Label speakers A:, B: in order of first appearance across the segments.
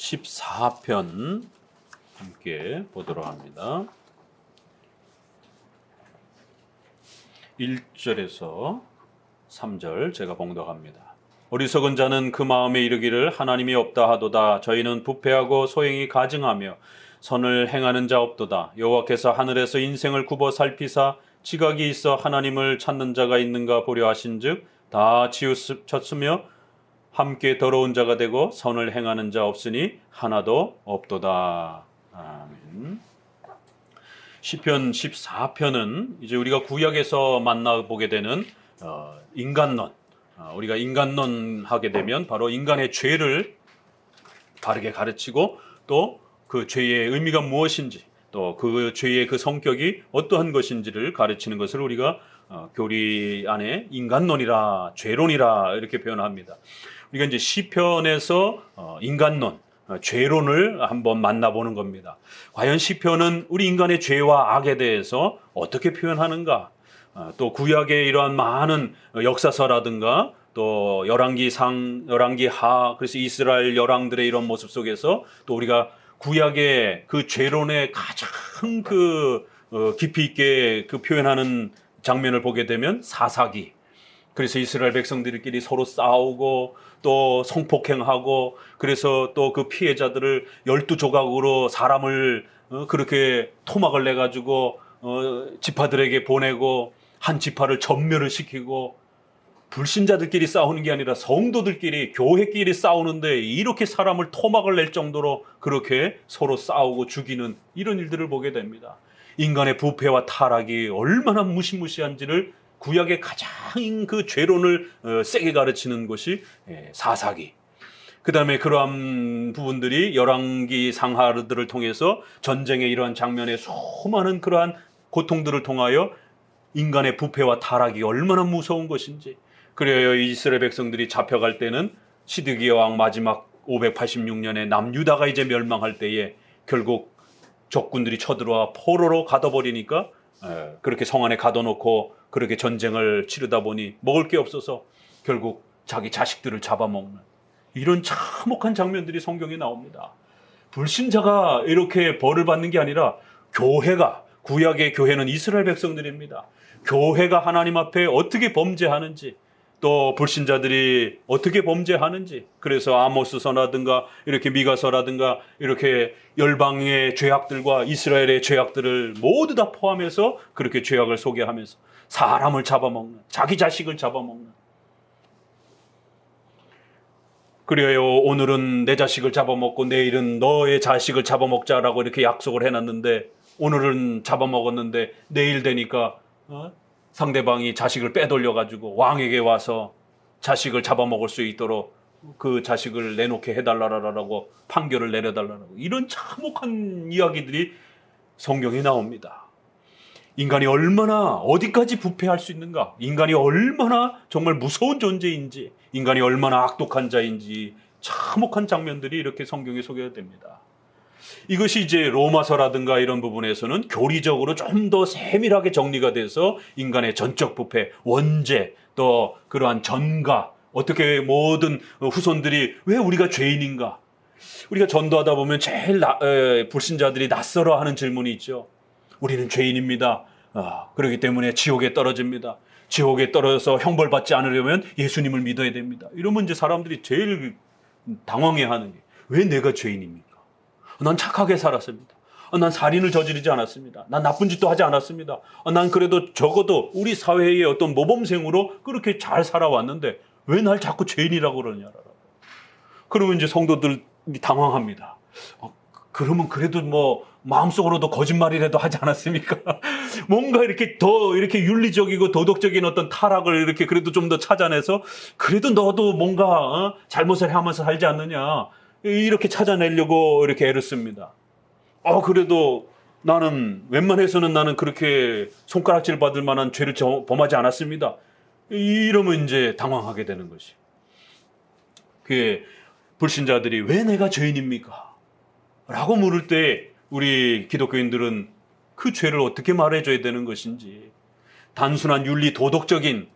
A: 14편 함께 보도록 합니다. 1절에서 3절 제가 봉독합니다. 어리석은 자는 그 마음에 이르기를 하나님이 없다 하도다. 저희는 부패하고 소행이 가증하며 선을 행하는 자 없도다. 여호와께서 하늘에서 인생을 굽어 살피사 지각이 있어 하나님을 찾는 자가 있는가 보려 하신즉 다 치우쳤으며 함께 더러운 자가 되고 선을 행하는 자 없으니 하나도 없도다. 아멘. 시편 14편은 이제 우리가 구약에서 만나보게 되는 인간론. 우리가 인간론 하게 되면 바로 인간의 죄를 바르게 가르치고 또 그 죄의 의미가 무엇인지 또 그 죄의 그 성격이 어떠한 것인지를 가르치는 것을 우리가 교리 안에 인간론이라 죄론이라 이렇게 표현합니다. 우리가 이제 시편에서 인간론, 죄론을 한번 만나보는 겁니다. 과연 시편은 우리 인간의 죄와 악에 대해서 어떻게 표현하는가? 또 구약의 이러한 많은 역사서라든가 또 열왕기상, 열왕기하, 그래서 이스라엘 열왕들의 이런 모습 속에서 또 우리가 구약의 그 죄론의 가장 깊이 있게 그 표현하는 장면을 보게 되면 사사기. 그래서 이스라엘 백성들끼리 서로 싸우고 또 성폭행하고 그래서 또 그 피해자들을 12조각으로 사람을 그렇게 토막을 내가지고 지파들에게 보내고 한 지파를 전멸을 시키고 불신자들끼리 싸우는 게 아니라 성도들끼리 교회끼리 싸우는데 이렇게 사람을 토막을 낼 정도로 그렇게 서로 싸우고 죽이는 이런 일들을 보게 됩니다. 인간의 부패와 타락이 얼마나 무시무시한지를 구약의 가장 그 죄론을 세게 가르치는 것이 사사기. 그 다음에 그러한 부분들이 열왕기 상하들을 통해서 전쟁의 이러한 장면의 수많은 그러한 고통들을 통하여 인간의 부패와 타락이 얼마나 무서운 것인지. 그래요 이스라엘 백성들이 잡혀갈 때는 시드기야 왕 마지막 586년에 남유다가 이제 멸망할 때에 결국 적군들이 쳐들어와 포로로 가둬버리니까 그렇게 성 안에 가둬놓고 그렇게 전쟁을 치르다 보니 먹을 게 없어서 결국 자기 자식들을 잡아먹는 이런 참혹한 장면들이 성경에 나옵니다. 불신자가 이렇게 벌을 받는 게 아니라 교회가, 구약의 교회는 이스라엘 백성들입니다. 교회가 하나님 앞에 어떻게 범죄하는지 또 불신자들이 어떻게 범죄하는지 그래서 아모스서라든가 이렇게 미가서라든가 이렇게 열방의 죄악들과 이스라엘의 죄악들을 모두 다 포함해서 그렇게 죄악을 소개하면서 사람을 잡아먹는 자기 자식을 잡아먹는 그래요 오늘은 내 자식을 잡아먹고 내일은 너의 자식을 잡아먹자라고 이렇게 약속을 해놨는데 오늘은 잡아먹었는데 내일 되니까 상대방이 자식을 빼돌려가지고 왕에게 와서 자식을 잡아먹을 수 있도록 그 자식을 내놓게 해달라라고 판결을 내려달라고 이런 참혹한 이야기들이 성경에 나옵니다. 인간이 얼마나 어디까지 부패할 수 있는가? 인간이 얼마나 정말 무서운 존재인지 인간이 얼마나 악독한 자인지 참혹한 장면들이 이렇게 성경에 소개가 됩니다. 이것이 이제 로마서라든가 이런 부분에서는 교리적으로 좀 더 세밀하게 정리가 돼서 인간의 전적 부패, 원죄, 또 그러한 전가, 어떻게 모든 후손들이 왜 우리가 죄인인가? 우리가 전도하다 보면 제일 불신자들이 낯설어 하는 질문이 있죠. 우리는 죄인입니다. 그렇기 때문에 지옥에 떨어집니다. 지옥에 떨어져서 형벌받지 않으려면 예수님을 믿어야 됩니다. 이러면 이제 사람들이 제일 당황해하는 게 왜 내가 죄인입니까? 난 착하게 살았습니다. 난 살인을 저지르지 않았습니다. 난 나쁜 짓도 하지 않았습니다. 난 그래도 적어도 우리 사회의 어떤 모범생으로 그렇게 잘 살아왔는데 왜 날 자꾸 죄인이라고 그러냐라고. 그러면 이제 성도들이 당황합니다. 그러면 그래도 뭐 마음속으로도 거짓말이라도 하지 않았습니까? 뭔가 이렇게 더 이렇게 윤리적이고 도덕적인 어떤 타락을 이렇게 그래도 좀 더 찾아내서 그래도 너도 뭔가 잘못을 하면서 살지 않느냐. 이렇게 찾아내려고 이렇게 애를 씁니다. 그래도 나는 웬만해서는 나는 그렇게 손가락질 받을 만한 죄를 범하지 않았습니다. 이러면 이제 당황하게 되는 것이. 그게 불신자들이 왜 내가 죄인입니까? 라고 물을 때 우리 기독교인들은 그 죄를 어떻게 말해줘야 되는 것인지 단순한 윤리 도덕적인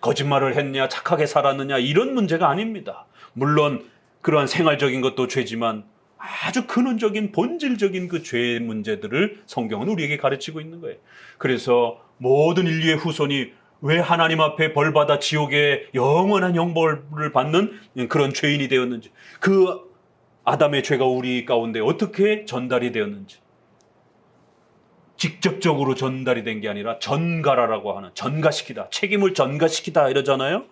A: 거짓말을 했냐 착하게 살았느냐 이런 문제가 아닙니다. 물론 그러한 생활적인 것도 죄지만 아주 근원적인 본질적인 그 죄의 문제들을 성경은 우리에게 가르치고 있는 거예요. 그래서 모든 인류의 후손이 왜 하나님 앞에 벌받아 지옥의 영원한 형벌을 받는 그런 죄인이 되었는지, 그 아담의 죄가 우리 가운데 어떻게 전달이 되었는지, 직접적으로 전달이 된 게 아니라 전가라라고 하는, 전가시키다, 책임을 전가시키다 이러잖아요.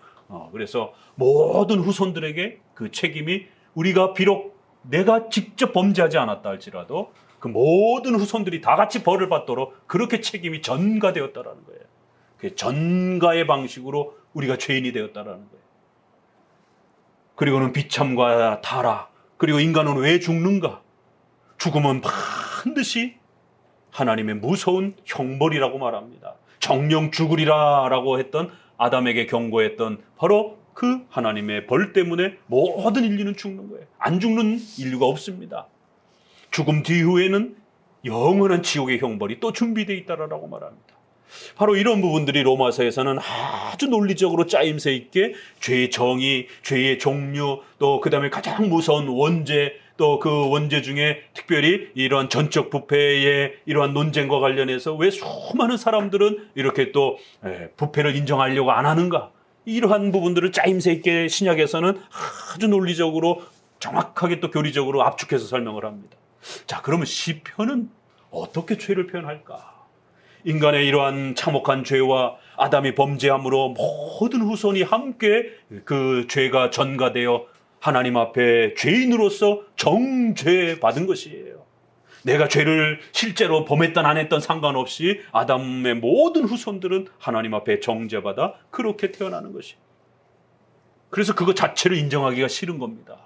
A: 그래서 모든 후손들에게 그 책임이, 우리가 비록 내가 직접 범죄하지 않았다 할지라도 그 모든 후손들이 다 같이 벌을 받도록 그렇게 책임이 전가되었다라는 거예요. 그 전가의 방식으로 우리가 죄인이 되었다라는 거예요. 그리고는 비참과 타락, 그리고 인간은 왜 죽는가? 죽음은 반드시 하나님의 무서운 형벌이라고 말합니다. 정령 죽으리라 라고 했던, 아담에게 경고했던 바로 그 하나님의 벌 때문에 모든 인류는 죽는 거예요. 안 죽는 인류가 없습니다. 죽음 뒤후에는 영원한 지옥의 형벌이 또 준비되어 있다라고 말합니다. 바로 이런 부분들이 로마서에서는 아주 논리적으로 짜임새 있게 죄의 정의, 죄의 종류, 또 그 다음에 가장 무서운 원죄, 또 그 원죄 중에 특별히 이러한 전적 부패의 이러한 논쟁과 관련해서 왜 수많은 사람들은 이렇게 또 부패를 인정하려고 안 하는가, 이러한 부분들을 짜임새 있게 신약에서는 아주 논리적으로 정확하게 또 교리적으로 압축해서 설명을 합니다. 자, 그러면 시편은 어떻게 죄를 표현할까? 인간의 이러한 참혹한 죄와 아담이 범죄함으로 모든 후손이 함께 그 죄가 전가되어 하나님 앞에 죄인으로서 정죄 받은 것이에요. 내가 죄를 실제로 범했던 안 했던 상관없이 아담의 모든 후손들은 하나님 앞에 정죄받아 그렇게 태어나는 것이에요. 그래서 그거 자체를 인정하기가 싫은 겁니다.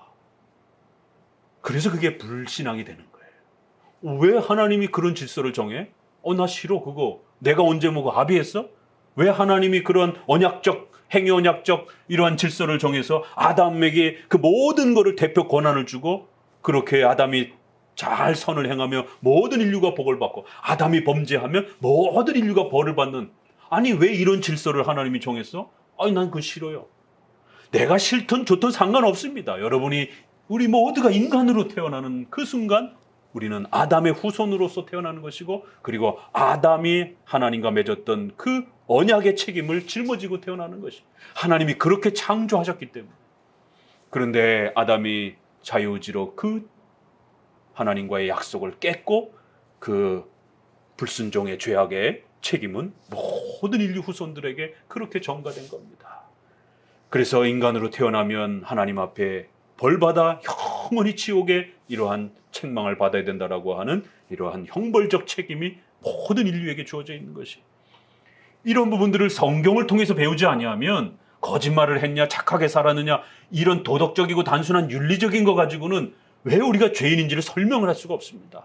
A: 그래서 그게 불신앙이 되는 거예요. 왜 하나님이 그런 질서를 정해? 나 싫어 그거. 내가 언제 뭐고 합의했어? 왜 하나님이 그런 언약적, 행위 언약적 이러한 질서를 정해서 아담에게 그 모든 것을 대표 권한을 주고, 그렇게 아담이 잘 선을 행하며 모든 인류가 복을 받고 아담이 범죄하면 모든 인류가 벌을 받는, 아니 왜 이런 질서를 하나님이 정했어? 아니 난 그거 싫어요. 내가 싫든 좋든 상관없습니다. 여러분이, 우리 모두가 인간으로 태어나는 그 순간 우리는 아담의 후손으로서 태어나는 것이고, 그리고 아담이 하나님과 맺었던 그 언약의 책임을 짊어지고 태어나는 것이, 하나님이 그렇게 창조하셨기 때문에. 그런데 아담이 자유의지로 그 하나님과의 약속을 깼고, 그 불순종의 죄악의 책임은 모든 인류 후손들에게 그렇게 전가된 겁니다. 그래서 인간으로 태어나면 하나님 앞에 벌받아 영원히 지옥의 이러한 책망을 받아야 된다라고 하는 이러한 형벌적 책임이 모든 인류에게 주어져 있는 것이, 이런 부분들을 성경을 통해서 배우지 아니하면 거짓말을 했냐, 착하게 살았느냐, 이런 도덕적이고 단순한 윤리적인 거 가지고는 왜 우리가 죄인인지를 설명을 할 수가 없습니다.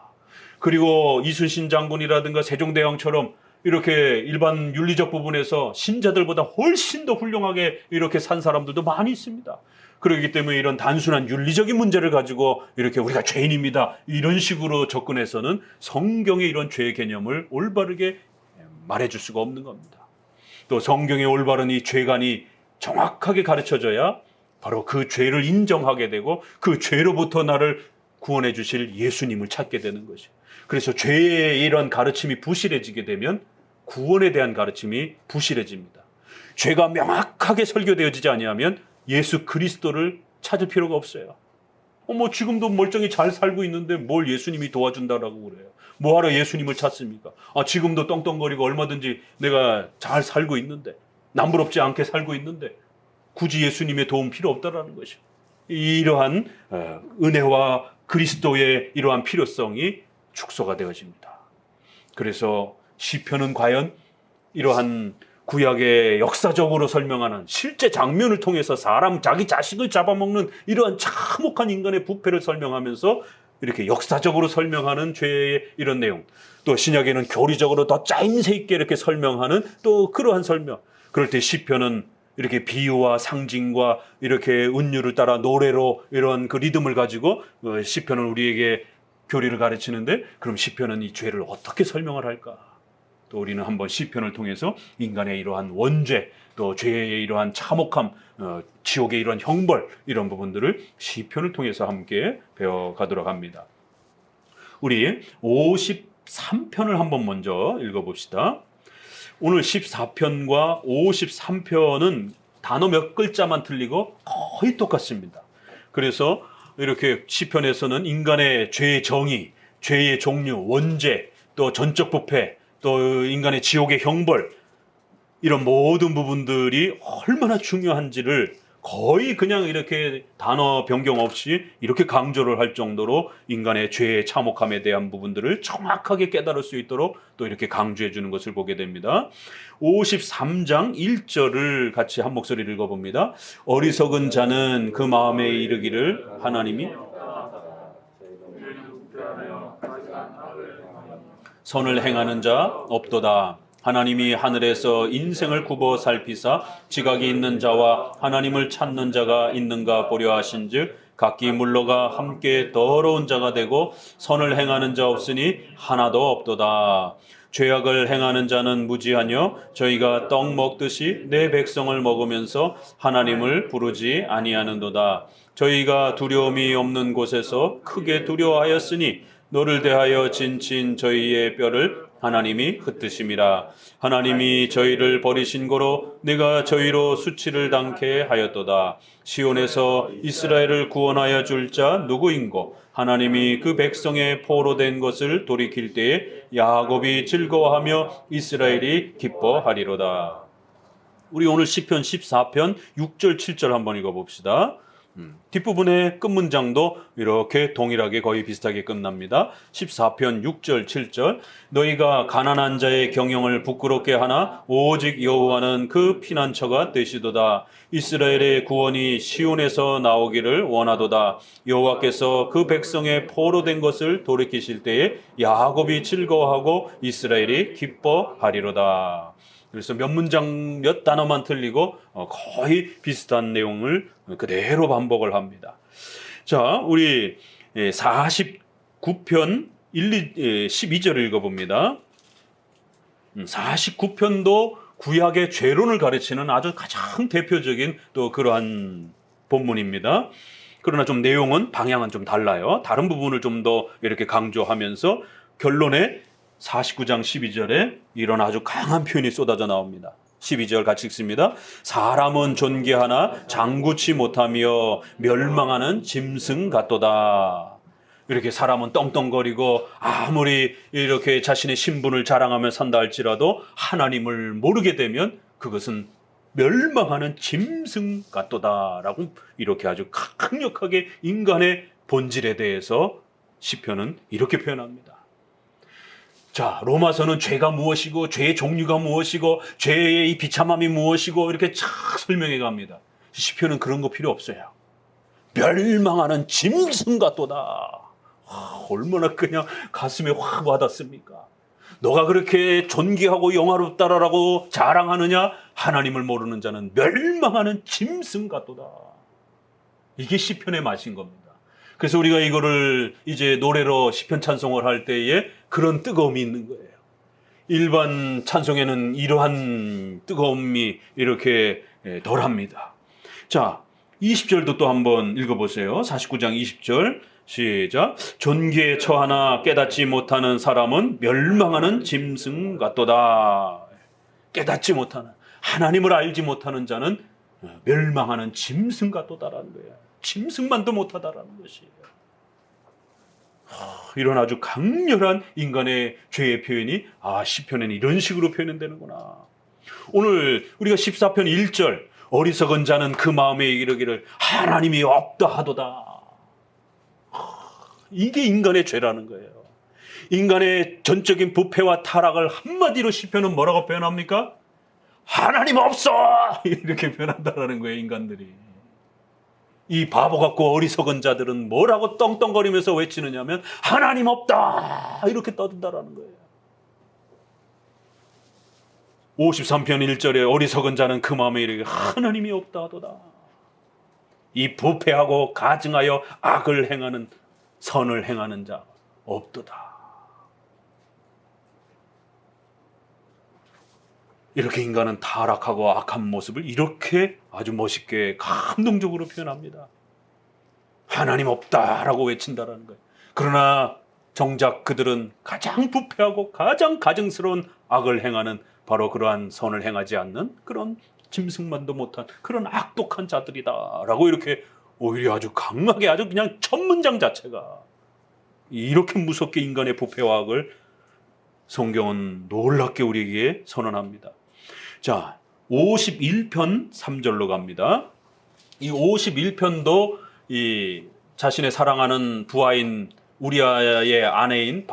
A: 그리고 이순신 장군이라든가 세종대왕처럼 이렇게 일반 윤리적 부분에서 신자들보다 훨씬 더 훌륭하게 이렇게 산 사람들도 많이 있습니다. 그렇기 때문에 이런 단순한 윤리적인 문제를 가지고 이렇게 우리가 죄인입니다, 이런 식으로 접근해서는 성경의 이런 죄의 개념을 올바르게 말해줄 수가 없는 겁니다. 또 성경의 올바른 이 죄관이 정확하게 가르쳐져야 바로 그 죄를 인정하게 되고 그 죄로부터 나를 구원해 주실 예수님을 찾게 되는 것이에요. 그래서 죄의 이런 가르침이 부실해지게 되면 구원에 대한 가르침이 부실해집니다. 죄가 명확하게 설교되어지지 아니하면 예수 그리스도를 찾을 필요가 없어요. 지금도 멀쩡히 잘 살고 있는데 뭘 예수님이 도와준다라고 그래요. 뭐하러 예수님을 찾습니까? 지금도 떵떵거리고 얼마든지 내가 잘 살고 있는데, 남부럽지 않게 살고 있는데 굳이 예수님의 도움 필요 없다라는 것이죠. 이러한 은혜와 그리스도의 이러한 필요성이 축소가 되어집니다. 그래서 시편은 과연 이러한 구약의 역사적으로 설명하는 실제 장면을 통해서 사람, 자기 자식을 잡아먹는 이러한 참혹한 인간의 부패를 설명하면서 이렇게 역사적으로 설명하는 죄의 이런 내용, 또 신약에는 교리적으로 더 짜임새 있게 이렇게 설명하는 또 그러한 설명, 그럴 때 시편은 이렇게 비유와 상징과 이렇게 은유를 따라 노래로 이런 그 리듬을 가지고 시편은 우리에게 교리를 가르치는데, 그럼 시편은 이 죄를 어떻게 설명을 할까? 또 우리는 한번 시편을 통해서 인간의 이러한 원죄, 또 죄의 이러한 참혹함, 지옥의 이러한 형벌, 이런 부분들을 시편을 통해서 함께 배워가도록 합니다. 우리 53편을 한번 먼저 읽어봅시다. 오늘 14편과 53편은 단어 몇 글자만 틀리고 거의 똑같습니다. 그래서 이렇게 시편에서는 인간의 죄의 정의, 죄의 종류, 원죄, 또 전적 부패, 또 인간의 지옥의 형벌, 이런 모든 부분들이 얼마나 중요한지를 거의 그냥 이렇게 단어 변경 없이 이렇게 강조를 할 정도로 인간의 죄의 참혹함에 대한 부분들을 정확하게 깨달을 수 있도록 또 이렇게 강조해 주는 것을 보게 됩니다. 53장 1절을 같이 한 목소리를 읽어봅니다. 어리석은 자는 그 마음에 이르기를 하나님이 선을 행하는 자 없도다. 하나님이 하늘에서 인생을 굽어 살피사 지각이 있는 자와 하나님을 찾는 자가 있는가 보려 하신즉 각기 물러가 함께 더러운 자가 되고 선을 행하는 자 없으니 하나도 없도다. 죄악을 행하는 자는 무지하뇨 저희가 떡 먹듯이 내 백성을 먹으면서 하나님을 부르지 아니하는도다. 저희가 두려움이 없는 곳에서 크게 두려워하였으니 너를 대하여 진친 저희의 뼈를 하나님이 흩으심이라. 하나님이 저희를 버리신 고로 내가 저희로 수치를 당케 하였도다. 시온에서 이스라엘을 구원하여 줄 자 누구인고 하나님이 그 백성의 포로된 것을 돌이킬 때에 야곱이 즐거워하며 이스라엘이 기뻐하리로다. 우리 오늘 시편 14편 6절 7절 한번 읽어봅시다. 뒷부분의 끝문장도 이렇게 동일하게 거의 비슷하게 끝납니다. 14편 6절 7절 너희가 가난한 자의 경영을 부끄럽게 하나 오직 여호와는 그 피난처가 되시도다. 이스라엘의 구원이 시온에서 나오기를 원하도다. 여호와께서 그 백성의 포로된 것을 돌이키실 때에 야곱이 즐거워하고 이스라엘이 기뻐하리로다. 그래서 몇 문장 몇 단어만 틀리고 거의 비슷한 내용을 그대로 반복을 합니다. 자, 우리 49편 12절을 읽어봅니다. 49편도 구약의 죄론을 가르치는 아주 가장 대표적인 또 그러한 본문입니다. 그러나 좀 내용은 방향은 좀 달라요. 다른 부분을 좀 더 이렇게 강조하면서 결론에 49장 12절에 이런 아주 강한 표현이 쏟아져 나옵니다. 12절 같이 읽습니다. 사람은 존귀하나 장구치 못하며 멸망하는 짐승 같도다. 이렇게 사람은 떵떵거리고 아무리 이렇게 자신의 신분을 자랑하며 산다 할지라도 하나님을 모르게 되면 그것은 멸망하는 짐승 같도다라고 이렇게 아주 강력하게 인간의 본질에 대해서 시편은 이렇게 표현합니다. 자, 로마서는 죄가 무엇이고 죄의 종류가 무엇이고 죄의 이 비참함이 무엇이고 이렇게 쫙 설명해 갑니다. 시편은 그런 거 필요 없어요. 멸망하는 짐승 같도다. 얼마나 그냥 가슴에 확 와닿습니까? 너가 그렇게 존귀하고 영화롭다라고 자랑하느냐? 하나님을 모르는 자는 멸망하는 짐승 같도다. 이게 시편의 맛인 겁니다. 그래서 우리가 이거를 이제 노래로 시편 찬송을 할 때에 그런 뜨거움이 있는 거예요. 일반 찬송에는 이러한 뜨거움이 이렇게 덜합니다. 자, 20절도 또 한번 읽어보세요. 49장 20절 시작. 존귀에 처하나 깨닫지 못하는 사람은 멸망하는 짐승 같도다. 깨닫지 못하는, 하나님을 알지 못하는 자는 멸망하는 짐승 같도다라는 거예요. 짐승만도 못하다라는 것이에요. 이런 아주 강렬한 인간의 죄의 표현이 시편에는 이런 식으로 표현되는구나. 오늘 우리가 14편 1절 어리석은 자는 그 마음에 이르기를 하나님이 없다 하도다. 이게 인간의 죄라는 거예요. 인간의 전적인 부패와 타락을 한마디로 시편은 뭐라고 표현합니까? 하나님 없어! 이렇게 표현한다는 거예요, 인간들이. 이 바보 같고 어리석은 자들은 뭐라고 떵떵거리면서 외치느냐면 하나님 없다! 이렇게 떠든다라는 거예요. 53편 1절에 어리석은 자는 그 마음에 이르기를 하나님이 없다 하도다. 이 부패하고 가증하여 악을 행하는 선을 행하는 자 없도다. 이렇게 인간은 타락하고 악한 모습을 이렇게 아주 멋있게 감동적으로 표현합니다. 하나님 없다라고 외친다라는 거예요. 그러나 정작 그들은 가장 부패하고 가장 가증스러운 악을 행하는 바로 그러한 선을 행하지 않는 그런 짐승만도 못한 그런 악독한 자들이다라고 이렇게 오히려 아주 강하게 아주 그냥 첫 문장 자체가 이렇게 무섭게 인간의 부패와 악을 성경은 놀랍게 우리에게 선언합니다. 자, 51편 3절로 갑니다. 이 51편도 이 자신의 사랑하는 부하인 우리아의 아내인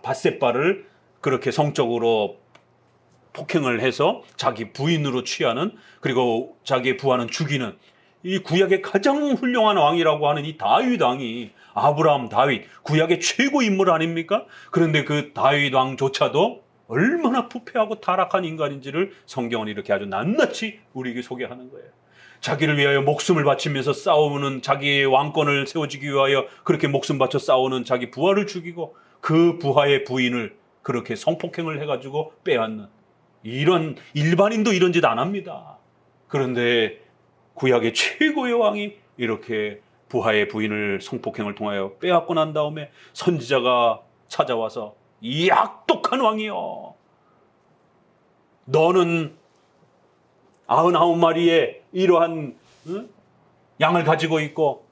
A: 밧셋바를 그렇게 성적으로 폭행을 해서 자기 부인으로 취하는, 그리고 자기의 부하는 죽이는 이 구약의 가장 훌륭한 왕이라고 하는 이 다윗 왕이, 아브라함 다윗, 구약의 최고 인물 아닙니까? 그런데 그 다윗 왕조차도 얼마나 부패하고 타락한 인간인지를 성경은 이렇게 아주 낱낱이 우리에게 소개하는 거예요. 자기를 위하여 목숨을 바치면서 싸우는, 자기의 왕권을 세워지기 위하여 그렇게 목숨 바쳐 싸우는 자기 부하를 죽이고 그 부하의 부인을 그렇게 성폭행을 해가지고 빼앗는, 이런 일반인도 이런 짓 안 합니다. 그런데 구약의 최고의 왕이 이렇게 부하의 부인을 성폭행을 통하여 빼앗고 난 다음에 선지자가 찾아와서 이 악독한 왕이여, 너는 99마리의 이러한 양을 가지고 있고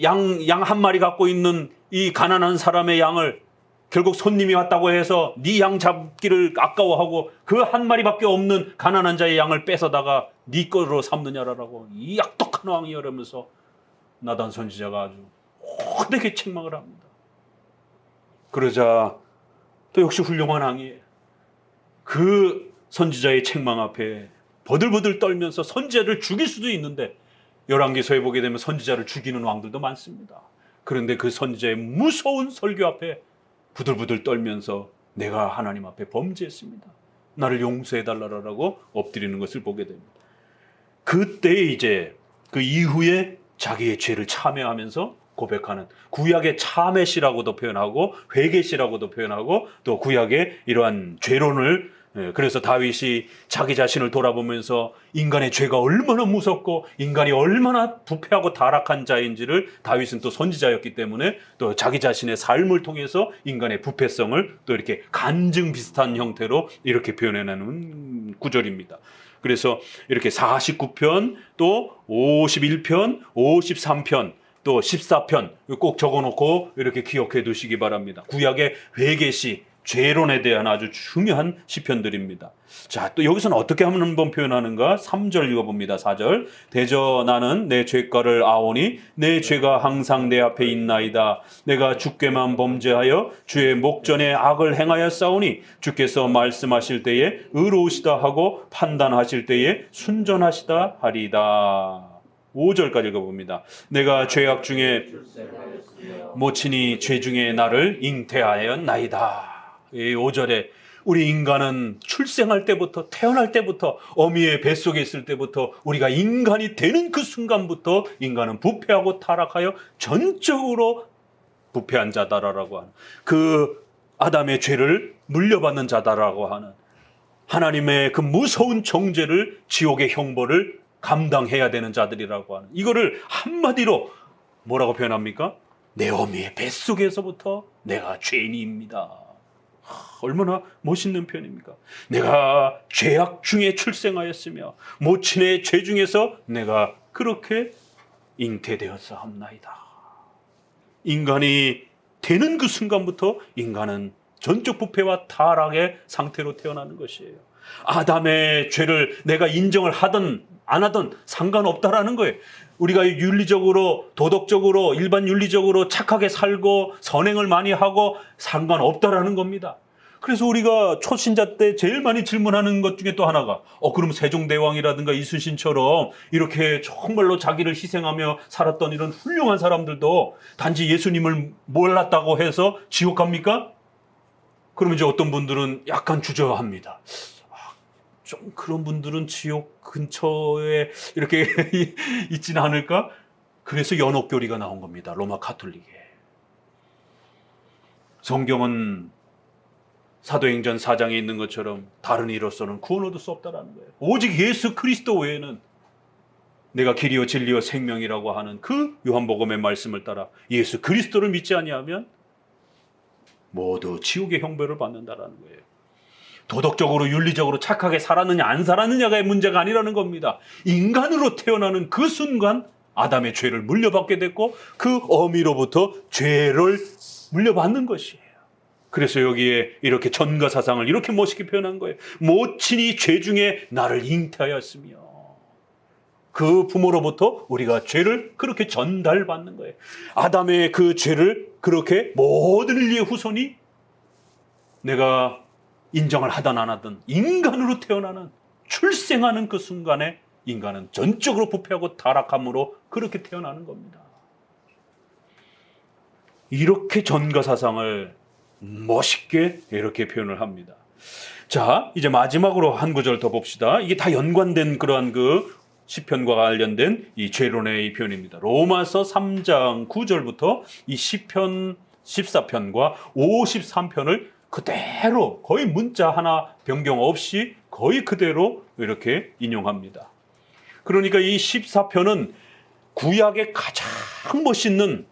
A: 양 한 마리 갖고 있는 이 가난한 사람의 양을 결국 손님이 왔다고 해서 네 양 잡기를 아까워하고 그 한 마리밖에 없는 가난한 자의 양을 뺏어다가 네 거로 삼느냐라고, 이 악독한 왕이여 이러면서 나단 선지자가 아주 호되게 책망을 합니다. 그러자 또 역시 훌륭한 왕이에요. 그 선지자의 책망 앞에 버들버들 떨면서 선지자를 죽일 수도 있는데, 열왕기서에 보게 되면 선지자를 죽이는 왕들도 많습니다. 그런데 그 선지자의 무서운 설교 앞에 부들부들 떨면서 내가 하나님 앞에 범죄했습니다, 나를 용서해달라고 엎드리는 것을 보게 됩니다. 그때 이제 그 이후에 자기의 죄를 참회하면서 고백하는, 구약의 참회시라고도 표현하고 회개시라고도 표현하고 또 구약의 이러한 죄론을, 그래서 다윗이 자기 자신을 돌아보면서 인간의 죄가 얼마나 무섭고 인간이 얼마나 부패하고 타락한 자인지를, 다윗은 또 선지자였기 때문에 또 자기 자신의 삶을 통해서 인간의 부패성을 또 이렇게 간증 비슷한 형태로 이렇게 표현해내는 구절입니다. 그래서 이렇게 49편, 또 51편, 53편, 또 14편 꼭 적어놓고 이렇게 기억해 두시기 바랍니다. 구약의 회개시, 죄론에 대한 아주 중요한 시편들입니다. 자, 또 여기서는 어떻게 한번 표현하는가? 3절 읽어봅니다. 4절. 대저 나는 내 죄가를 아오니 내 죄가 항상 내 앞에 있나이다. 내가 주께만 범죄하여 주의 목전에 악을 행하였사오니 주께서 말씀하실 때에 의로우시다 하고 판단하실 때에 순전하시다 하리다. 5절까지 읽어봅니다. 내가 죄악 중에 모친이 죄 중에 나를 잉태하였나이다. 이 5절에 우리 인간은 출생할 때부터, 태어날 때부터, 어미의 뱃속에 있을 때부터, 우리가 인간이 되는 그 순간부터 인간은 부패하고 타락하여 전적으로 부패한 자다라고 하는, 그 아담의 죄를 물려받는 자다라고 하는 하나님의 그 무서운 정죄를, 지옥의 형벌을 감당해야 되는 자들이라고 하는, 이거를 한마디로 뭐라고 표현합니까? 내 어미의 뱃속에서부터 내가 죄인입니다. 얼마나 멋있는 표현입니까? 내가 죄악 중에 출생하였으며 모친의 죄 중에서 내가 그렇게 잉태되었사옵나이다. 인간이 되는 그 순간부터 인간은 전적 부패와 타락의 상태로 태어나는 것이에요. 아담의 죄를 내가 인정을 하든 안 하든 상관없다라는 거예요. 우리가 윤리적으로, 도덕적으로, 일반 윤리적으로 착하게 살고 선행을 많이 하고 상관없다라는 겁니다. 그래서 우리가 초신자 때 제일 많이 질문하는 것 중에 또 하나가 그럼 세종대왕이라든가 이순신처럼 이렇게 정말로 자기를 희생하며 살았던 이런 훌륭한 사람들도 단지 예수님을 몰랐다고 해서 지옥 갑니까? 그러면 이제 어떤 분들은 약간 주저합니다. 좀 그런 분들은 지옥 근처에 이렇게 있지는 않을까? 그래서 연옥교리가 나온 겁니다. 로마 가톨릭에. 성경은 사도행전 4장에 있는 것처럼 다른 이로서는 구원 얻을 수 없다라는 거예요. 오직 예수 그리스도 외에는 내가 길이요 진리요 생명이라고 하는 그 요한복음의 말씀을 따라 예수 그리스도를 믿지 아니하면 모두 지옥의 형벌을 받는다라는 거예요. 도덕적으로 윤리적으로 착하게 살았느냐 안 살았느냐가 문제가 아니라는 겁니다. 인간으로 태어나는 그 순간 아담의 죄를 물려받게 됐고 그 어미로부터 죄를 물려받는 것이에요. 그래서 여기에 이렇게 전가사상을 이렇게 멋있게 표현한 거예요. 모친이 죄 중에 나를 잉태하였으며, 그 부모로부터 우리가 죄를 그렇게 전달받는 거예요. 아담의 그 죄를 그렇게 모든 인류의 후손이 내가 인정을 하든 안 하든 인간으로 태어나는 출생하는 그 순간에 인간은 전적으로 부패하고 타락함으로 그렇게 태어나는 겁니다. 이렇게 전가사상을 멋있게 이렇게 표현을 합니다. 자, 이제 마지막으로 한 구절 더 봅시다. 이게 다 연관된 그러한 그 시편과 관련된 이 죄론의 이 표현입니다. 로마서 3장 9절부터 이 시편 14편과 53편을 그대로 거의 문자 하나 변경 없이 거의 그대로 이렇게 인용합니다. 그러니까 이 14편은 구약의 가장 멋있는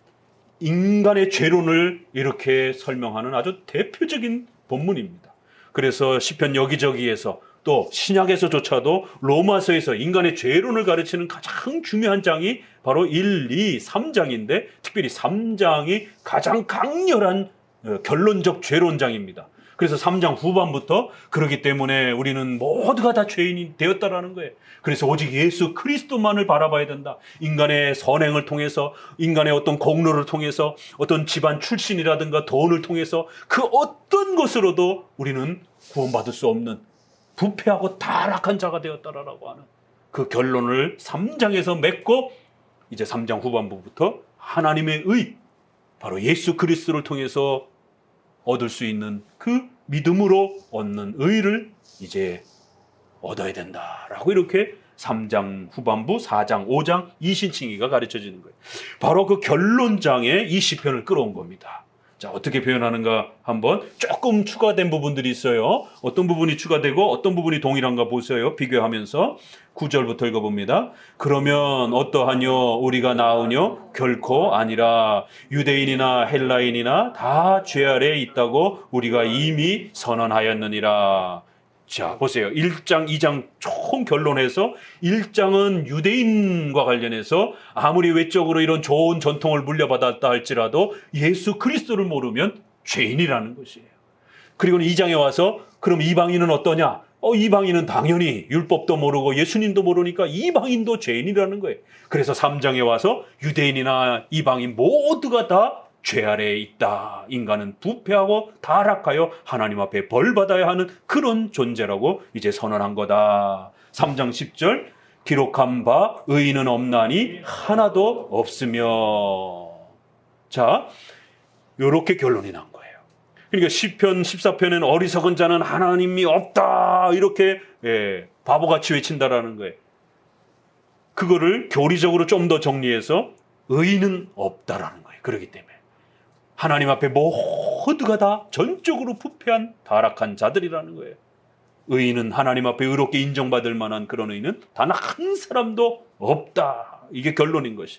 A: 인간의 죄론을 이렇게 설명하는 아주 대표적인 본문입니다. 그래서 시편 여기저기에서 또 신약에서조차도 로마서에서 인간의 죄론을 가르치는 가장 중요한 장이 바로 1, 2, 3장인데 특별히 3장이 가장 강렬한 결론적 죄론장입니다. 그래서 3장 후반부터 그렇기 때문에 우리는 모두가 다 죄인이 되었다라는 거예요. 그래서 오직 예수 그리스도만을 바라봐야 된다. 인간의 선행을 통해서, 인간의 어떤 공로를 통해서, 어떤 집안 출신이라든가 돈을 통해서 그 어떤 것으로도 우리는 구원받을 수 없는 부패하고 타락한 자가 되었다라고 하는 그 결론을 3장에서 맺고 이제 3장 후반부부터 하나님의 의, 바로 예수 그리스도를 통해서 얻을 수 있는 그 믿음으로 얻는 의를 이제 얻어야 된다라고 이렇게 3장 후반부, 4장, 5장 이신칭의가 가르쳐지는 거예요. 바로 그 결론장에 이 시편을 끌어온 겁니다. 자, 어떻게 표현하는가 한번 조금 추가된 부분들이 있어요. 어떤 부분이 추가되고 어떤 부분이 동일한가 보세요. 비교하면서 9절부터 읽어봅니다. 그러면 어떠하뇨? 우리가 나으뇨? 결코 아니라 유대인이나 헬라인이나 다 죄 아래에 있다고 우리가 이미 선언하였느니라. 자, 보세요. 1장, 2장 총 결론해서 1장은 유대인과 관련해서 아무리 외적으로 이런 좋은 전통을 물려받았다 할지라도 예수 그리스도를 모르면 죄인이라는 것이에요. 그리고 2장에 와서 그럼 이방인은 어떠냐? 이방인은 당연히 율법도 모르고 예수님도 모르니까 이방인도 죄인이라는 거예요. 그래서 3장에 와서 유대인이나 이방인 모두가 다 죄 아래에 있다. 인간은 부패하고 타락하여 하나님 앞에 벌받아야 하는 그런 존재라고 이제 선언한 거다. 3장 10절 기록한 바 의인은 없나니 하나도 없으며. 자, 요렇게 결론이 난 거예요. 그러니까 시편 14편에는 어리석은 자는 하나님이 없다 이렇게 바보같이 외친다라는 거예요. 그거를 교리적으로 좀 더 정리해서 의인은 없다라는 거예요. 그렇기 때문에 하나님 앞에 모두가 다 전적으로 부패한 타락한 자들이라는 거예요. 의인은 하나님 앞에 의롭게 인정받을 만한 그런 의인은 단 한 사람도 없다. 이게 결론인 것이.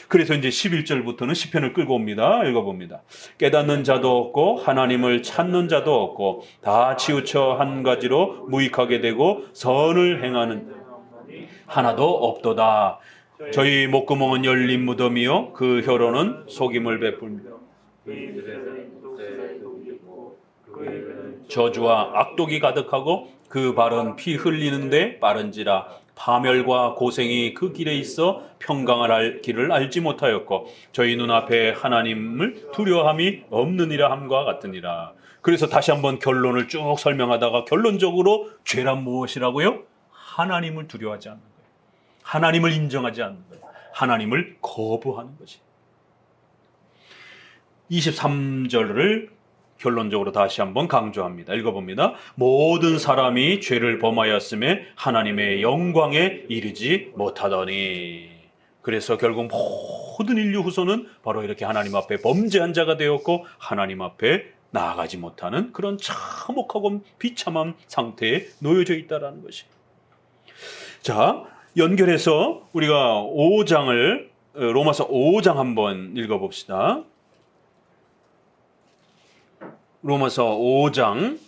A: 그래서 이제 11절부터는 시편을 끌고 옵니다. 읽어봅니다. 깨닫는 자도 없고 하나님을 찾는 자도 없고 다 치우쳐 한 가지로 무익하게 되고 선을 행하는 하나도 없도다. 저희 목구멍은 열린 무덤이요 그 혀로는 속임을 베풉니다. 저주와 악독이 가득하고 그 발은 피 흘리는데 빠른지라. 파멸과 고생이 그 길에 있어 평강을 길을 알지 못하였고 저희 눈앞에 하나님을 두려워함이 없느니라 함과 같으니라. 그래서 다시 한번 결론을 쭉 설명하다가 결론적으로 죄란 무엇이라고요? 하나님을 두려워하지 않는 거예요. 하나님을 인정하지 않는 거예요. 하나님을 거부하는 거지. 23절을 결론적으로 다시 한번 강조합니다. 읽어봅니다. 모든 사람이 죄를 범하였음에 하나님의 영광에 이르지 못하더니. 그래서 결국 모든 인류 후손은 바로 이렇게 하나님 앞에 범죄한 자가 되었고 하나님 앞에 나아가지 못하는 그런 참혹하고 비참한 상태에 놓여져 있다라는 것이. 자, 연결해서 우리가 5장을 로마서 5장 한번 읽어봅시다. 로마서 5장.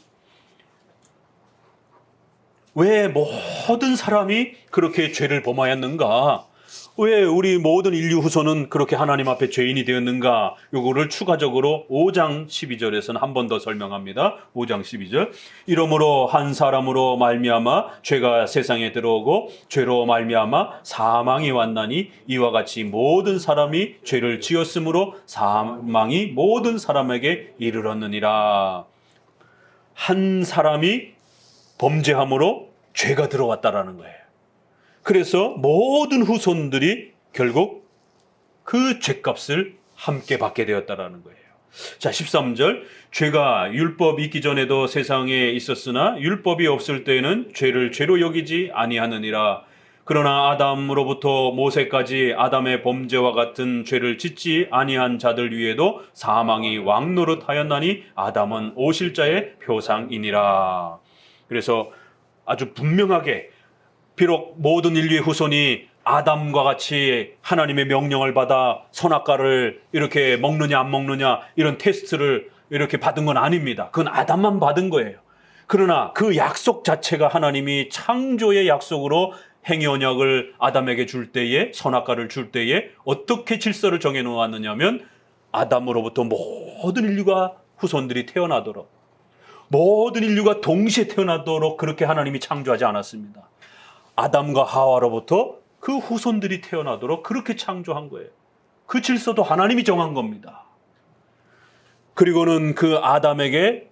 A: 왜 모든 사람이 그렇게 죄를 범하였는가? 왜 우리 모든 인류 후손은 그렇게 하나님 앞에 죄인이 되었는가? 요거를 추가적으로 5장 12절에서는 한 번 더 설명합니다. 5장 12절. 이러므로 한 사람으로 말미암아 죄가 세상에 들어오고 죄로 말미암아 사망이 왔나니 이와 같이 모든 사람이 죄를 지었으므로 사망이 모든 사람에게 이르렀느니라. 한 사람이 범죄함으로 죄가 들어왔다라는 거예요. 그래서 모든 후손들이 결국 그 죄값을 함께 받게 되었다라는 거예요. 자, 13절. 죄가 율법이 있기 전에도 세상에 있었으나 율법이 없을 때에는 죄를 죄로 여기지 아니하느니라. 그러나 아담으로부터 모세까지 아담의 범죄와 같은 죄를 짓지 아니한 자들 위에도 사망이 왕노릇하였나니 아담은 오실자의 표상이니라. 그래서 아주 분명하게 비록 모든 인류의 후손이 아담과 같이 하나님의 명령을 받아 선악과를 이렇게 먹느냐 안 먹느냐 이런 테스트를 이렇게 받은 건 아닙니다. 그건 아담만 받은 거예요. 그러나 그 약속 자체가 하나님이 창조의 약속으로 행위 언약을 아담에게 줄 때에, 선악과를 줄 때에 어떻게 질서를 정해 놓았느냐면 아담으로부터 모든 인류가 후손들이 태어나도록, 모든 인류가 동시에 태어나도록 그렇게 하나님이 창조하지 않았습니다. 아담과 하와로부터 그 후손들이 태어나도록 그렇게 창조한 거예요. 그 질서도 하나님이 정한 겁니다. 그리고는 그 아담에게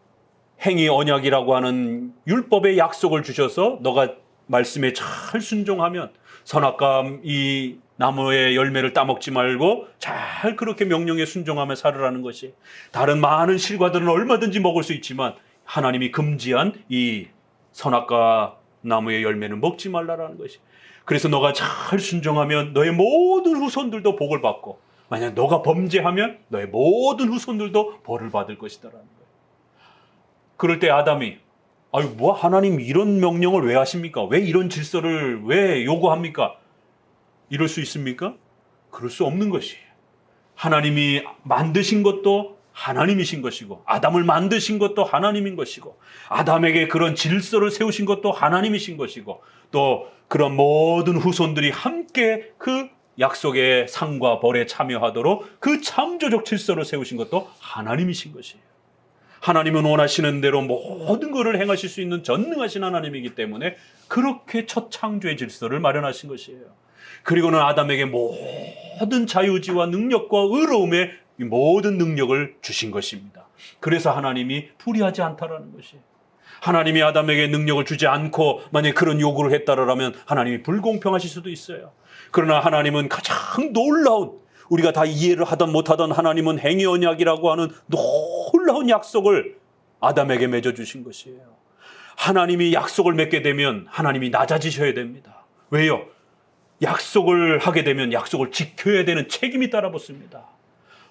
A: 행위 언약이라고 하는 율법의 약속을 주셔서 너가 말씀에 잘 순종하면 선악과 이 나무의 열매를 따먹지 말고 잘 그렇게 명령에 순종하며 살으라는 것이, 다른 많은 실과들은 얼마든지 먹을 수 있지만 하나님이 금지한 이 선악과 나무의 열매는 먹지 말라라는 것이. 그래서 너가 잘 순종하면 너의 모든 후손들도 복을 받고, 만약 너가 범죄하면 너의 모든 후손들도 벌을 받을 것이다라는 거예요. 그럴 때 아담이 아유, 뭐 하나님 이런 명령을 왜 하십니까? 왜 이런 질서를 왜 요구합니까? 이럴 수 있습니까? 그럴 수 없는 것이에요. 하나님이 만드신 것도 하나님이신 것이고, 아담을 만드신 것도 하나님인 것이고, 아담에게 그런 질서를 세우신 것도 하나님이신 것이고, 또 그런 모든 후손들이 함께 그 약속의 상과 벌에 참여하도록 그 창조적 질서를 세우신 것도 하나님이신 것이에요. 하나님은 원하시는 대로 모든 것을 행하실 수 있는 전능하신 하나님이기 때문에 그렇게 첫 창조의 질서를 마련하신 것이에요. 그리고는 아담에게 모든 자유지와 능력과 의로움의 모든 능력을 주신 것입니다. 그래서 하나님이 불의하지 않다라는 것이에요. 하나님이 아담에게 능력을 주지 않고 만약 그런 요구를 했다라면 하나님이 불공평하실 수도 있어요. 그러나 하나님은 가장 놀라운, 우리가 다 이해를 하든 못하든 하나님은 행위 언약이라고 하는 놀라운 약속을 아담에게 맺어주신 것이에요. 하나님이 약속을 맺게 되면 하나님이 낮아지셔야 됩니다. 왜요? 약속을 하게 되면 약속을 지켜야 되는 책임이 따라붙습니다.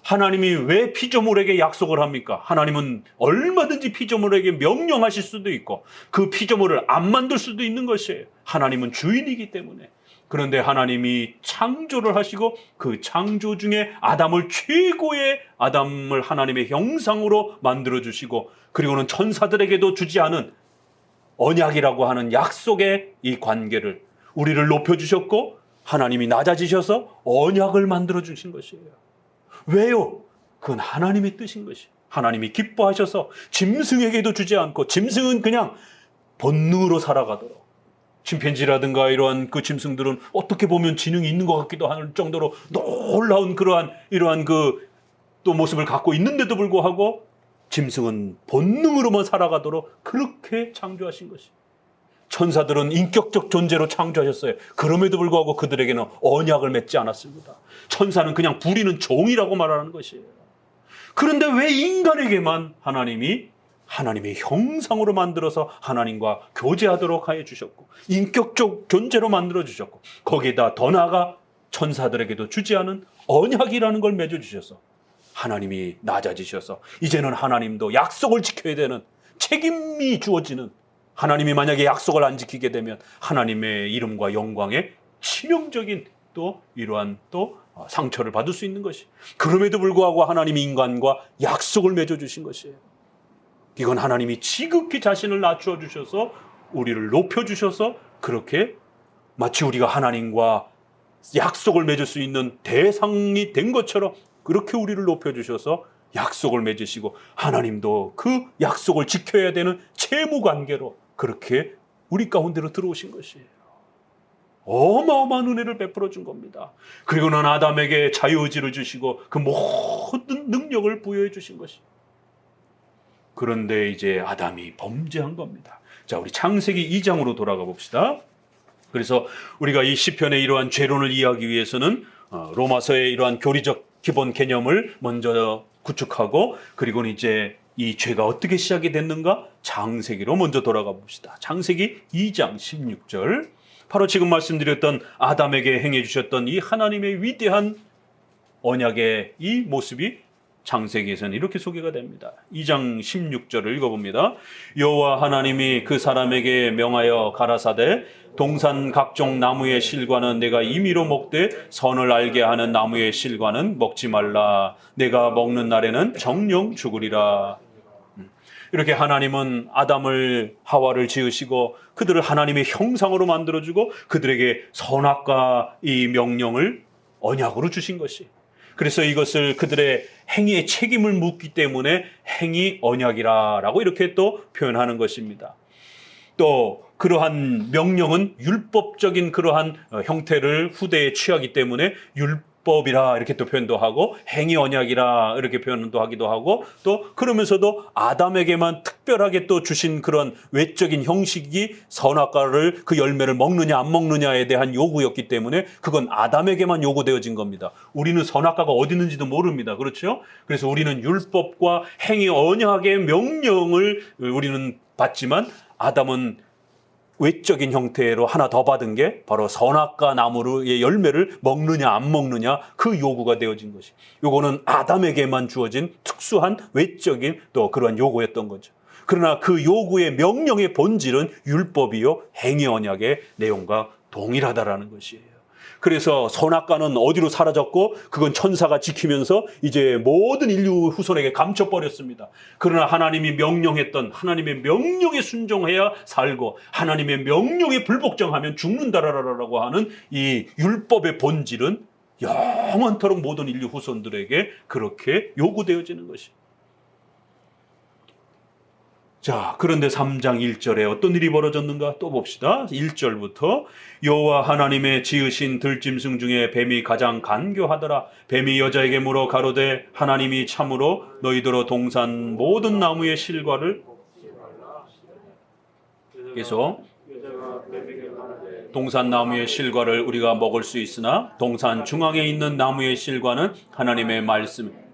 A: 하나님이 왜 피조물에게 약속을 합니까? 하나님은 얼마든지 피조물에게 명령하실 수도 있고 그 피조물을 안 만들 수도 있는 것이에요. 하나님은 주인이기 때문에. 그런데 하나님이 창조를 하시고 그 창조 중에 아담을 최고의 아담을 하나님의 형상으로 만들어 주시고, 그리고는 천사들에게도 주지 않은 언약이라고 하는 약속의 이 관계를 우리를 높여주셨고, 하나님이 낮아지셔서 언약을 만들어 주신 것이에요. 왜요? 그건 하나님의 뜻인 것이에요. 하나님이 기뻐하셔서 짐승에게도 주지 않고, 짐승은 그냥 본능으로 살아가도록, 침팬지라든가 이러한 그 짐승들은 어떻게 보면 지능이 있는 것 같기도 할 정도로 놀라운 이러한 그 또 모습을 갖고 있는데도 불구하고 짐승은 본능으로만 살아가도록 그렇게 창조하신 것이에요. 천사들은 인격적 존재로 창조하셨어요. 그럼에도 불구하고 그들에게는 언약을 맺지 않았습니다. 천사는 그냥 부리는 종이라고 말하는 것이에요. 그런데 왜 인간에게만 하나님이 하나님의 형상으로 만들어서 하나님과 교제하도록 하여 주셨고, 인격적 존재로 만들어 주셨고, 거기에다 더 나아가 천사들에게도 주지 않은 언약이라는 걸 맺어 주셔서 하나님이 낮아지셔서 이제는 하나님도 약속을 지켜야 되는 책임이 주어지는, 하나님이 만약에 약속을 안 지키게 되면 하나님의 이름과 영광에 치명적인 또 이러한 또 상처를 받을 수 있는 것이, 그럼에도 불구하고 하나님이 인간과 약속을 맺어주신 것이에요. 이건 하나님이 지극히 자신을 낮추어 주셔서 우리를 높여주셔서 그렇게 마치 우리가 하나님과 약속을 맺을 수 있는 대상이 된 것처럼 그렇게 우리를 높여주셔서 약속을 맺으시고, 하나님도 그 약속을 지켜야 되는 채무관계로 그렇게 우리 가운데로 들어오신 것이에요. 어마어마한 은혜를 베풀어 준 겁니다. 그리고는 아담에게 자유의지를 주시고 그 모든 능력을 부여해 주신 것이. 그런데 이제 아담이 범죄한 겁니다. 자, 우리 창세기 2장으로 돌아가 봅시다. 그래서 우리가 이 시편의 이러한 죄론을 이해하기 위해서는 로마서의 이러한 교리적 기본 개념을 먼저 구축하고, 그리고는 이제 이 죄가 어떻게 시작이 됐는가 창세기로 먼저 돌아가 봅시다. 창세기 2장 16절, 바로 지금 말씀드렸던 아담에게 행해 주셨던 이 하나님의 위대한 언약의 이 모습이 창세기에서는 이렇게 소개가 됩니다. 2장 16절을 읽어봅니다. 여호와 하나님이 그 사람에게 명하여 가라사대 동산 각종 나무의 실과는 내가 임의로 먹되 선을 알게 하는 나무의 실과는 먹지 말라. 내가 먹는 날에는 정령 죽으리라. 이렇게 하나님은 아담을 하와를 지으시고 그들을 하나님의 형상으로 만들어주고 그들에게 선악과 이 명령을 언약으로 주신 것이, 그래서 이것을 그들의 행위의 책임을 묻기 때문에 행위 언약이라고 이렇게 또 표현하는 것입니다. 또 그러한 명령은 율법적인 그러한 형태를 후대에 취하기 때문에 율법이라 이렇게 또 표현도 하고 행위 언약이라 이렇게 표현도 하기도 하고, 또 그러면서도 아담에게만 특별하게 또 주신 그런 외적인 형식이 선악과를 그 열매를 먹느냐 안 먹느냐에 대한 요구였기 때문에 그건 아담에게만 요구되어진 겁니다. 우리는 선악과가 어디 있는지도 모릅니다. 그렇죠? 그래서 우리는 율법과 행위 언약의 명령을 우리는 받지만 아담은 외적인 형태로 하나 더 받은 게 바로 선악과 나무의 열매를 먹느냐 안 먹느냐 그 요구가 되어진 것이, 요거는 아담에게만 주어진 특수한 외적인 또 그러한 요구였던 거죠. 그러나 그 요구의 명령의 본질은 율법이요 행위 언약의 내용과 동일하다라는 것이에요. 그래서 선악과는 어디로 사라졌고 그건 천사가 지키면서 이제 모든 인류 후손에게 감춰버렸습니다. 그러나 하나님이 명령했던 하나님의 명령에 순종해야 살고 하나님의 명령에 불복종하면 죽는다라고 하는 이 율법의 본질은 영원토록 모든 인류 후손들에게 그렇게 요구되어지는 것입니다. 자, 그런데 3장 1절에 어떤 일이 벌어졌는가 또 봅시다. 1절부터 여호와 하나님의 지으신 들짐승 중에 뱀이 가장 간교하더라. 뱀이 여자에게 물어 가로되 하나님이 참으로 너희더러 동산 모든 나무의 실과를, 그래서 동산 나무의 실과를 우리가 먹을 수 있으나 동산 중앙에 있는 나무의 실과는 하나님의 말씀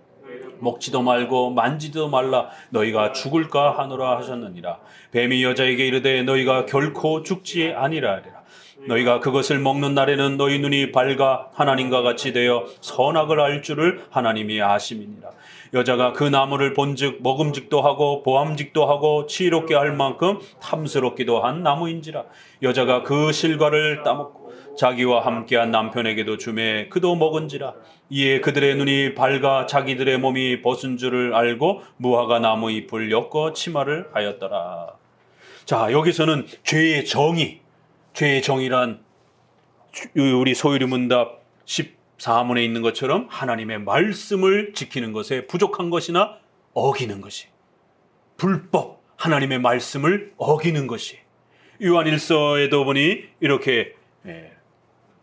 A: 먹지도 말고 만지도 말라 너희가 죽을까 하노라 하셨느니라. 뱀이 여자에게 이르되 너희가 결코 죽지 아니라. 너희가 그것을 먹는 날에는 너희 눈이 밝아 하나님과 같이 되어 선악을 알 줄을 하나님이 아심이니라. 여자가 그 나무를 본즉 먹음직도 하고 보암직도 하고 지혜롭게 할 만큼 탐스럽기도 한 나무인지라. 여자가 그 실과를 따먹고 자기와 함께한 남편에게도 주매 그도 먹은지라. 이에 그들의 눈이 밝아 자기들의 몸이 벗은 줄을 알고 무화과 나무 잎을 엮어 치마를 하였더라. 자, 여기서는 죄의 정의란 우리 소유리 문답 14문에 있는 것처럼 하나님의 말씀을 지키는 것에 부족한 것이나 어기는 것이, 불법 하나님의 말씀을 어기는 것이, 요한일서에도 보니 이렇게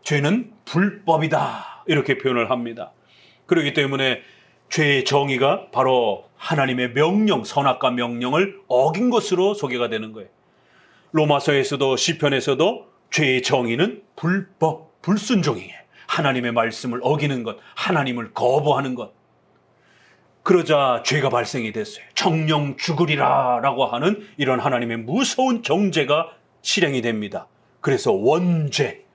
A: 죄는 불법이다 이렇게 표현을 합니다. 그렇기 때문에 죄의 정의가 바로 하나님의 명령, 선악과 명령을 어긴 것으로 소개가 되는 거예요. 로마서에서도 시편에서도 죄의 정의는 불법, 불순종이에요. 하나님의 말씀을 어기는 것, 하나님을 거부하는 것. 그러자 죄가 발생이 됐어요. 정령 죽으리라 라고 하는 이런 하나님의 무서운 정죄가 실행이 됩니다. 그래서 원죄,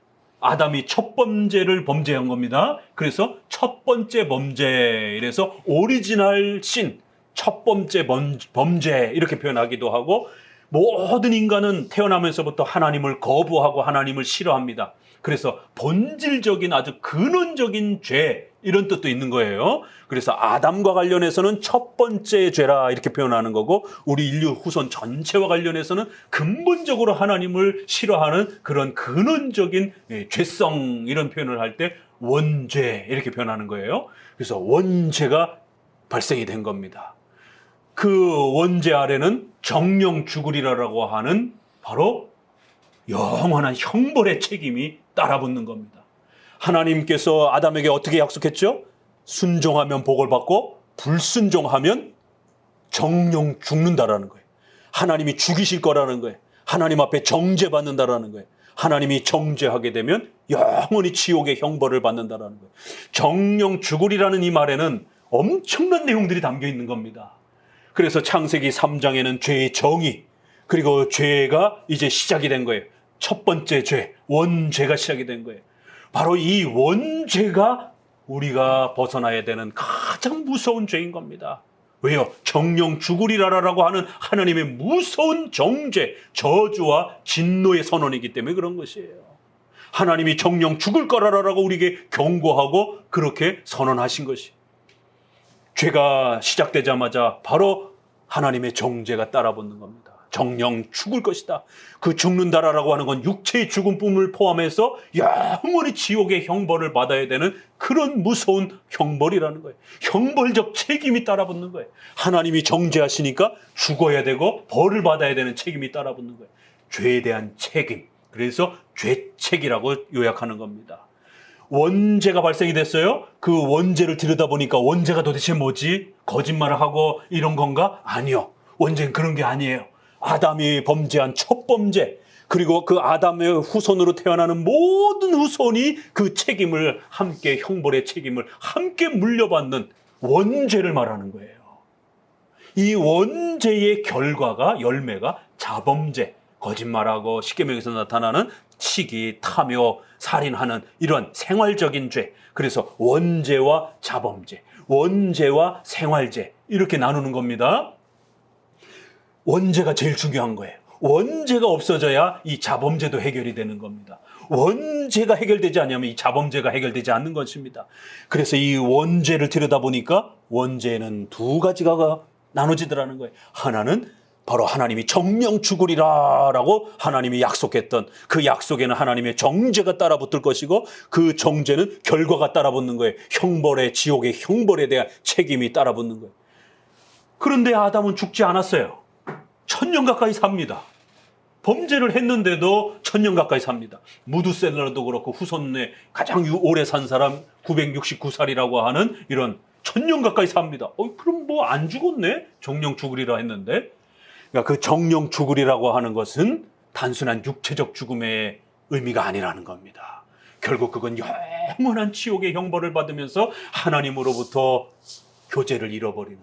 A: 아담이 첫 번째를 범죄한 겁니다. 그래서 첫 번째 범죄, 이래서 오리지널 신, 첫 번째 범죄 이렇게 표현하기도 하고, 모든 인간은 태어나면서부터 하나님을 거부하고 하나님을 싫어합니다. 그래서 본질적인 아주 근원적인 죄, 이런 뜻도 있는 거예요. 그래서 아담과 관련해서는 첫 번째 죄라 이렇게 표현하는 거고, 우리 인류 후손 전체와 관련해서는 근본적으로 하나님을 싫어하는 그런 근원적인 죄성, 이런 표현을 할 때 원죄 이렇게 표현하는 거예요. 그래서 원죄가 발생이 된 겁니다. 그 원죄 아래는 정령 죽으리라라고 하는 바로 영원한 형벌의 책임이 따라붙는 겁니다. 하나님께서 아담에게 어떻게 약속했죠? 순종하면 복을 받고 불순종하면 정령 죽는다라는 거예요. 하나님이 죽이실 거라는 거예요. 하나님 앞에 정죄받는다라는 거예요. 하나님이 정죄하게 되면 영원히 지옥의 형벌을 받는다라는 거예요. 정령 죽으리라는 이 말에는 엄청난 내용들이 담겨 있는 겁니다. 그래서 창세기 3장에는 죄의 정의, 그리고 죄가 이제 시작이 된 거예요. 첫 번째 죄, 원죄가 시작이 된 거예요. 바로 이 원죄가 우리가 벗어나야 되는 가장 무서운 죄인 겁니다. 왜요? 정령 죽으리라라고 하는 하나님의 무서운 정죄, 저주와 진노의 선언이기 때문에 그런 것이에요. 하나님이 정령 죽을 거라라고 우리에게 경고하고 그렇게 선언하신 것이. 죄가 시작되자마자 바로 하나님의 정죄가 따라붙는 겁니다. 정령 죽을 것이다. 그 죽는다라고 하는 건 육체의 죽음뿐을 포함해서 영원히 지옥의 형벌을 받아야 되는 그런 무서운 형벌이라는 거예요. 형벌적 책임이 따라붙는 거예요. 하나님이 정죄하시니까 죽어야 되고 벌을 받아야 되는 책임이 따라붙는 거예요. 죄에 대한 책임. 그래서 죄책이라고 요약하는 겁니다. 원죄가 발생이 됐어요. 그 원죄를 들여다보니까 원죄가 도대체 뭐지? 거짓말을 하고 이런 건가? 아니요. 원죄는 그런 게 아니에요. 아담이 범죄한 첫 범죄, 그리고 그 아담의 후손으로 태어나는 모든 후손이 그 책임을 함께, 형벌의 책임을 함께 물려받는 원죄를 말하는 거예요. 이 원죄의 결과가, 열매가 자범죄, 거짓말하고 십계명에서 나타나는 시기, 탐욕, 살인하는 이런 생활적인 죄. 그래서 원죄와 자범죄, 원죄와 생활죄 이렇게 나누는 겁니다. 원죄가 제일 중요한 거예요. 원죄가 없어져야 이 자범죄도 해결이 되는 겁니다. 원죄가 해결되지 않으면 이 자범죄가 해결되지 않는 것입니다. 그래서 이 원죄를 들여다보니까 원죄는 두 가지가 나눠지더라는 거예요. 하나는 바로 하나님이 정령 죽으리라라고 하나님이 약속했던 그 약속에는 하나님의 정죄가 따라붙을 것이고, 그 정죄는 결과가 따라붙는 거예요. 형벌의, 지옥의 형벌에 대한 책임이 따라붙는 거예요. 그런데 아담은 죽지 않았어요. 1000년 가까이 삽니다. 범죄를 했는데도 1000년 가까이 삽니다. 무두셀라도 그렇고 후손에 가장 오래 산 사람 969살이라고 하는 이런 1000년 가까이 삽니다. 그럼 뭐 안 죽었네? 정령 죽으리라 했는데. 그러니까 그 정령 죽으리라고 하는 것은 단순한 육체적 죽음의 의미가 아니라는 겁니다. 결국 그건 영원한 지옥의 형벌을 받으면서 하나님으로부터 교제를 잃어버리는,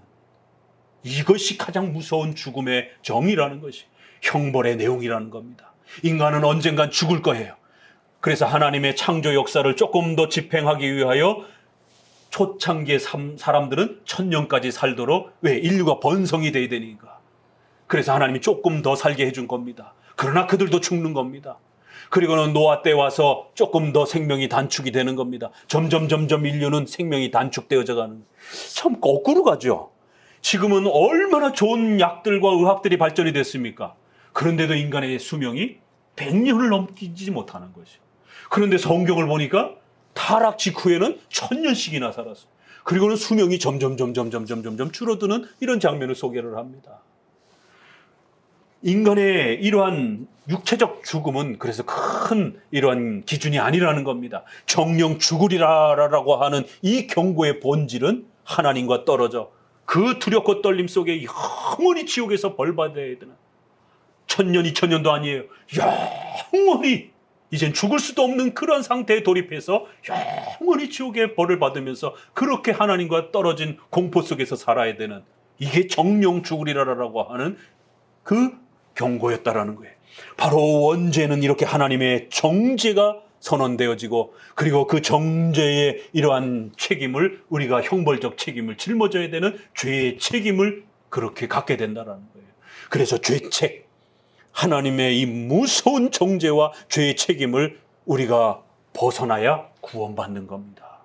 A: 이것이 가장 무서운 죽음의 정의라는 것이, 형벌의 내용이라는 겁니다. 인간은 언젠간 죽을 거예요. 그래서 하나님의 창조 역사를 조금 더 집행하기 위하여 초창기의 사람들은 1000년까지 살도록, 왜? 인류가 번성이 돼야 되니까. 그래서 하나님이 조금 더 살게 해준 겁니다. 그러나 그들도 죽는 겁니다. 그리고는 노아 때 와서 조금 더 생명이 단축이 되는 겁니다. 점점 인류는 생명이 단축되어져 가는, 참 거꾸로 가죠. 지금은 얼마나 좋은 약들과 의학들이 발전이 됐습니까? 그런데도 인간의 수명이 100년을 넘기지 못하는 것이죠. 그런데 성경을 보니까 타락 직후에는 1000년씩이나 살았어요. 그리고는 수명이 점점 줄어드는 이런 장면을 소개를 합니다. 인간의 이러한 육체적 죽음은 그래서 큰 이러한 기준이 아니라는 겁니다. 정령 죽으리라라고 하는 이 경고의 본질은 하나님과 떨어져 그 두렵고 떨림 속에 영원히 지옥에서 벌받아야 되는, 1000년, 2000년도 아니에요. 영원히 이젠 죽을 수도 없는 그런 상태에 돌입해서 영원히 지옥의 벌을 받으면서 그렇게 하나님과 떨어진 공포 속에서 살아야 되는, 이게 정령 죽으리라라고 하는 그 경고였다라는 거예요. 바로 원죄는 이렇게 하나님의 정죄가 선언되어지고, 그리고 그 정죄의 이러한 책임을, 우리가 형벌적 책임을 짊어져야 되는 죄의 책임을 그렇게 갖게 된다는 거예요. 그래서 죄책, 하나님의 이 무서운 정죄와 죄의 책임을 우리가 벗어나야 구원받는 겁니다.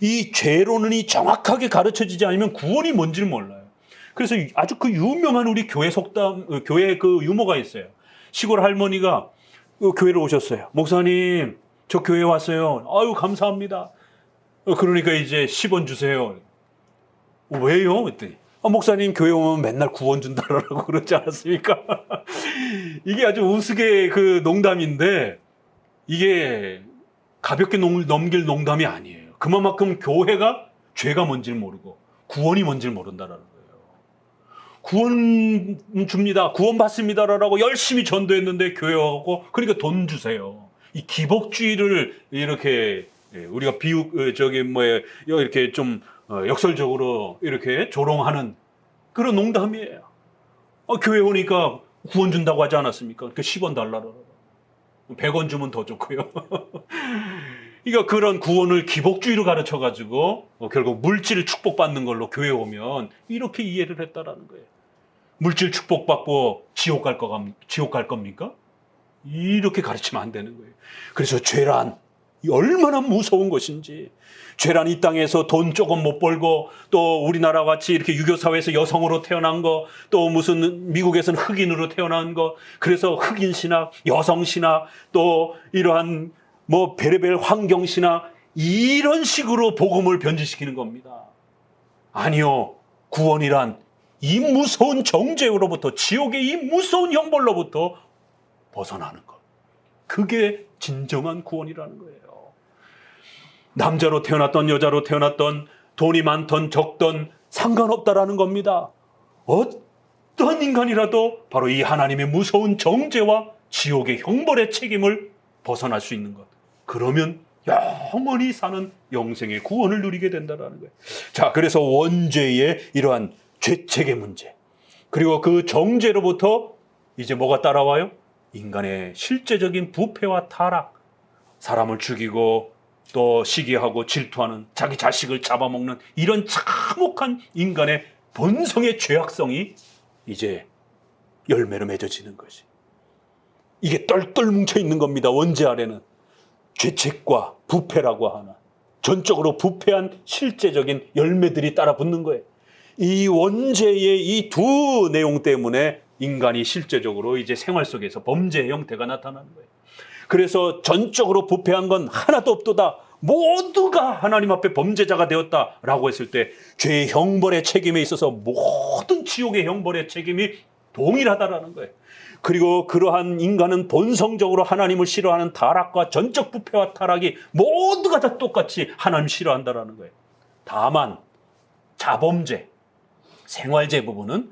A: 이 죄론이 정확하게 가르쳐지지 않으면 구원이 뭔지를 몰라요. 그래서 아주 그 유명한 우리 교회 속담, 교회 그 유머가 있어요. 시골 할머니가 교회로 오셨어요. 목사님, 저 교회 왔어요. 아유, 감사합니다. 그러니까 이제 10원 주세요. 왜요? 그랬더니, 목사님 교회 오면 맨날 구원 준다라고 그러지 않았습니까? 이게 아주 우스개 그 농담인데, 이게 가볍게 넘길 농담이 아니에요. 그만큼 교회가 죄가 뭔지를 모르고 구원이 뭔지를 모른다라는 거예요. 구원 줍니다, 구원 받습니다라고 열심히 전도했는데 교회 와갖고, 그러니까 돈 주세요. 이 기복주의를 이렇게 우리가 이렇게 좀 역설적으로 이렇게 조롱하는 그런 농담이에요. 교회 오니까 구원 준다고 하지 않았습니까? 그 10원 달라고. 100원 주면 더 좋고요. 그러니까 그런 구원을 기복주의로 가르쳐가지고 결국 물질 축복받는 걸로 교회 오면 이렇게 이해를 했다라는 거예요. 물질 축복받고 지옥 갈 겁니까? 이렇게 가르치면 안 되는 거예요. 그래서 죄란 얼마나 무서운 것인지, 죄란 이 땅에서 돈 조금 못 벌고, 또 우리나라 같이 이렇게 유교사회에서 여성으로 태어난 거, 또 무슨 미국에서는 흑인으로 태어난 거, 그래서 흑인 신학, 여성 신학, 또 이러한 뭐 베레벨 환경 신학, 이런 식으로 복음을 변질시키는 겁니다. 아니요, 구원이란 이 무서운 정죄로부터, 지옥의 이 무서운 형벌로부터 벗어나는 것, 그게 진정한 구원이라는 거예요. 남자로 태어났던 여자로 태어났던, 돈이 많던 적던 상관없다라는 겁니다. 어떤 인간이라도 바로 이 하나님의 무서운 정죄와 지옥의 형벌의 책임을 벗어날 수 있는 것, 그러면 영원히 사는 영생의 구원을 누리게 된다는 거예요. 자, 그래서 원죄의 이러한 죄책의 문제, 그리고 그 정죄로부터 이제 뭐가 따라와요? 인간의 실제적인 부패와 타락, 사람을 죽이고 또 시기하고 질투하는, 자기 자식을 잡아먹는 이런 참혹한 인간의 본성의 죄악성이 이제 열매로 맺어지는 것이, 이게 똘똘 뭉쳐있는 겁니다. 원죄 아래는 죄책과 부패라고 하는 전적으로 부패한 실제적인 열매들이 따라 붙는 거예요. 이 원죄의 이 두 내용 때문에 인간이 실제적으로 이제 생활 속에서 범죄의 형태가 나타나는 거예요. 그래서 전적으로 부패한 건 하나도 없도다, 모두가 하나님 앞에 범죄자가 되었다라고 했을 때 죄의 형벌의 책임에 있어서 모든 지옥의 형벌의 책임이 동일하다라는 거예요. 그리고 그러한 인간은 본성적으로 하나님을 싫어하는 타락과 전적 부패와 타락이 모두가 다 똑같이 하나님 싫어한다라는 거예요. 다만 자범죄, 생활죄 부분은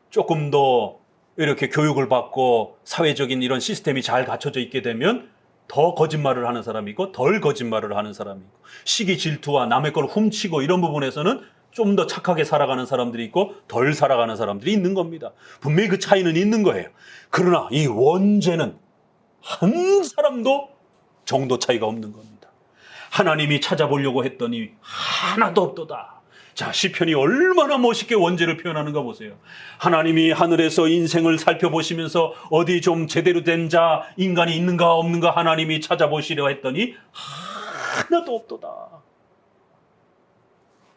A: 조금 더 이렇게 교육을 받고 사회적인 이런 시스템이 잘 갖춰져 있게 되면 더 거짓말을 하는 사람이 있고 덜 거짓말을 하는 사람이 있고, 시기 질투와 남의 걸 훔치고 이런 부분에서는 좀 더 착하게 살아가는 사람들이 있고 덜 살아가는 사람들이 있는 겁니다. 분명히 그 차이는 있는 거예요. 그러나 이 원죄는 한 사람도 정도 차이가 없는 겁니다. 하나님이 찾아보려고 했더니 하나도 없도다. 자, 시편이 얼마나 멋있게 원죄를 표현하는가 보세요. 하나님이 하늘에서 인생을 살펴보시면서 어디 좀 제대로 된 자, 인간이 있는가 없는가 하나님이 찾아보시려 했더니 하나도 없도다.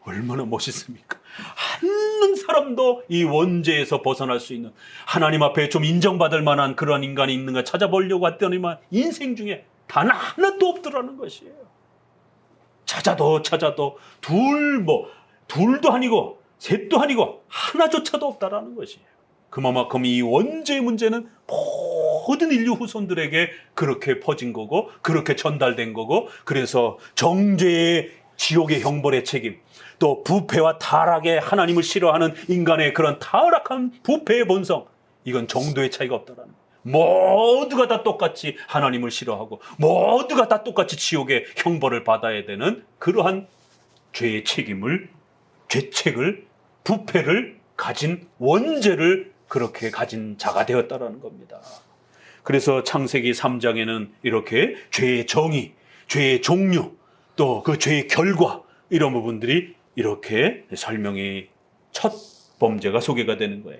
A: 얼마나 멋있습니까? 한 사람도 이 원죄에서 벗어날 수 있는, 하나님 앞에 좀 인정받을 만한 그런 인간이 있는가 찾아보려고 했더니만 인생 중에 단 하나도 없더라는 것이에요. 찾아도 둘도 아니고 셋도 아니고 하나조차도 없다라는 것이에요. 그만큼 이 원죄의 문제는 모든 인류 후손들에게 그렇게 퍼진 거고, 그렇게 전달된 거고, 그래서 정죄의 지옥의 형벌의 책임, 또 부패와 타락의 하나님을 싫어하는 인간의 그런 타락한 부패의 본성, 이건 정도의 차이가 없다라는 거예요. 모두가 다 똑같이 하나님을 싫어하고 모두가 다 똑같이 지옥의 형벌을 받아야 되는 그러한 죄의 책임을, 죄책을, 부패를 가진 원죄를 그렇게 가진 자가 되었다라는 겁니다. 그래서 창세기 3장에는 이렇게 죄의 정의, 죄의 종류, 또 그 죄의 결과, 이런 부분들이 이렇게 설명이 첫 범죄가 소개가 되는 거예요.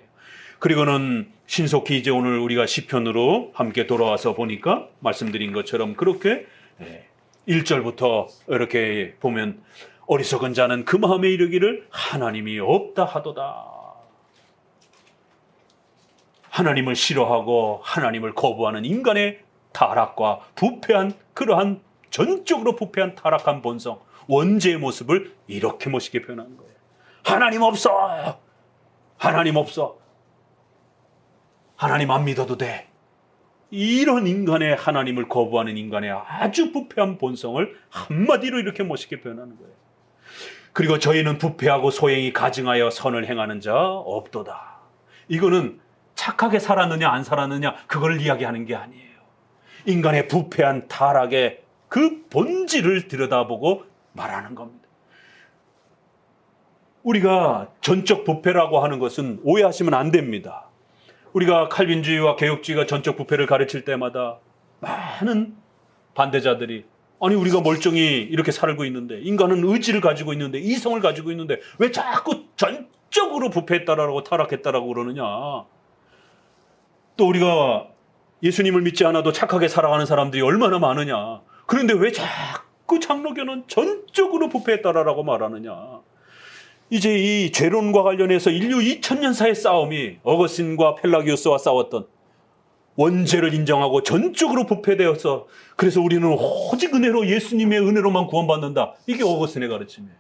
A: 그리고는 신속히 이제 오늘 우리가 시편으로 함께 돌아와서 보니까 말씀드린 것처럼 그렇게 1절부터 이렇게 보면 어리석은 자는 그 마음에 이르기를 하나님이 없다 하도다. 하나님을 싫어하고 하나님을 거부하는 인간의 타락과 부패한, 그러한 전적으로 부패한 타락한 본성, 원죄의 모습을 이렇게 멋있게 표현한 거예요. 하나님 없어! 하나님 없어! 하나님 안 믿어도 돼. 이런 인간의, 하나님을 거부하는 인간의 아주 부패한 본성을 한마디로 이렇게 멋있게 표현하는 거예요. 그리고 저희는 부패하고 소행이 가증하여 선을 행하는 자 없도다. 이거는 착하게 살았느냐 안 살았느냐 그걸 이야기하는 게 아니에요. 인간의 부패한 타락의 그 본질을 들여다보고 말하는 겁니다. 우리가 전적 부패라고 하는 것은 오해하시면 안 됩니다. 우리가 칼빈주의와 개혁주의가 전적 부패를 가르칠 때마다 많은 반대자들이, 아니 우리가 멀쩡히 이렇게 살고 있는데, 인간은 의지를 가지고 있는데, 이성을 가지고 있는데 왜 자꾸 전적으로 부패했다라고 타락했다라고 그러느냐. 또 우리가 예수님을 믿지 않아도 착하게 살아가는 사람들이 얼마나 많으냐. 그런데 왜 자꾸 장로교는 전적으로 부패했다라고 말하느냐. 이제 이 죄론과 관련해서 인류 2000년사의 싸움이 어거스틴과 펠라기우스와 싸웠던, 원죄를 인정하고 전적으로 부패되어서 그래서 우리는 오직 은혜로, 예수님의 은혜로만 구원받는다. 이게 어거스틴의 가르침이에요.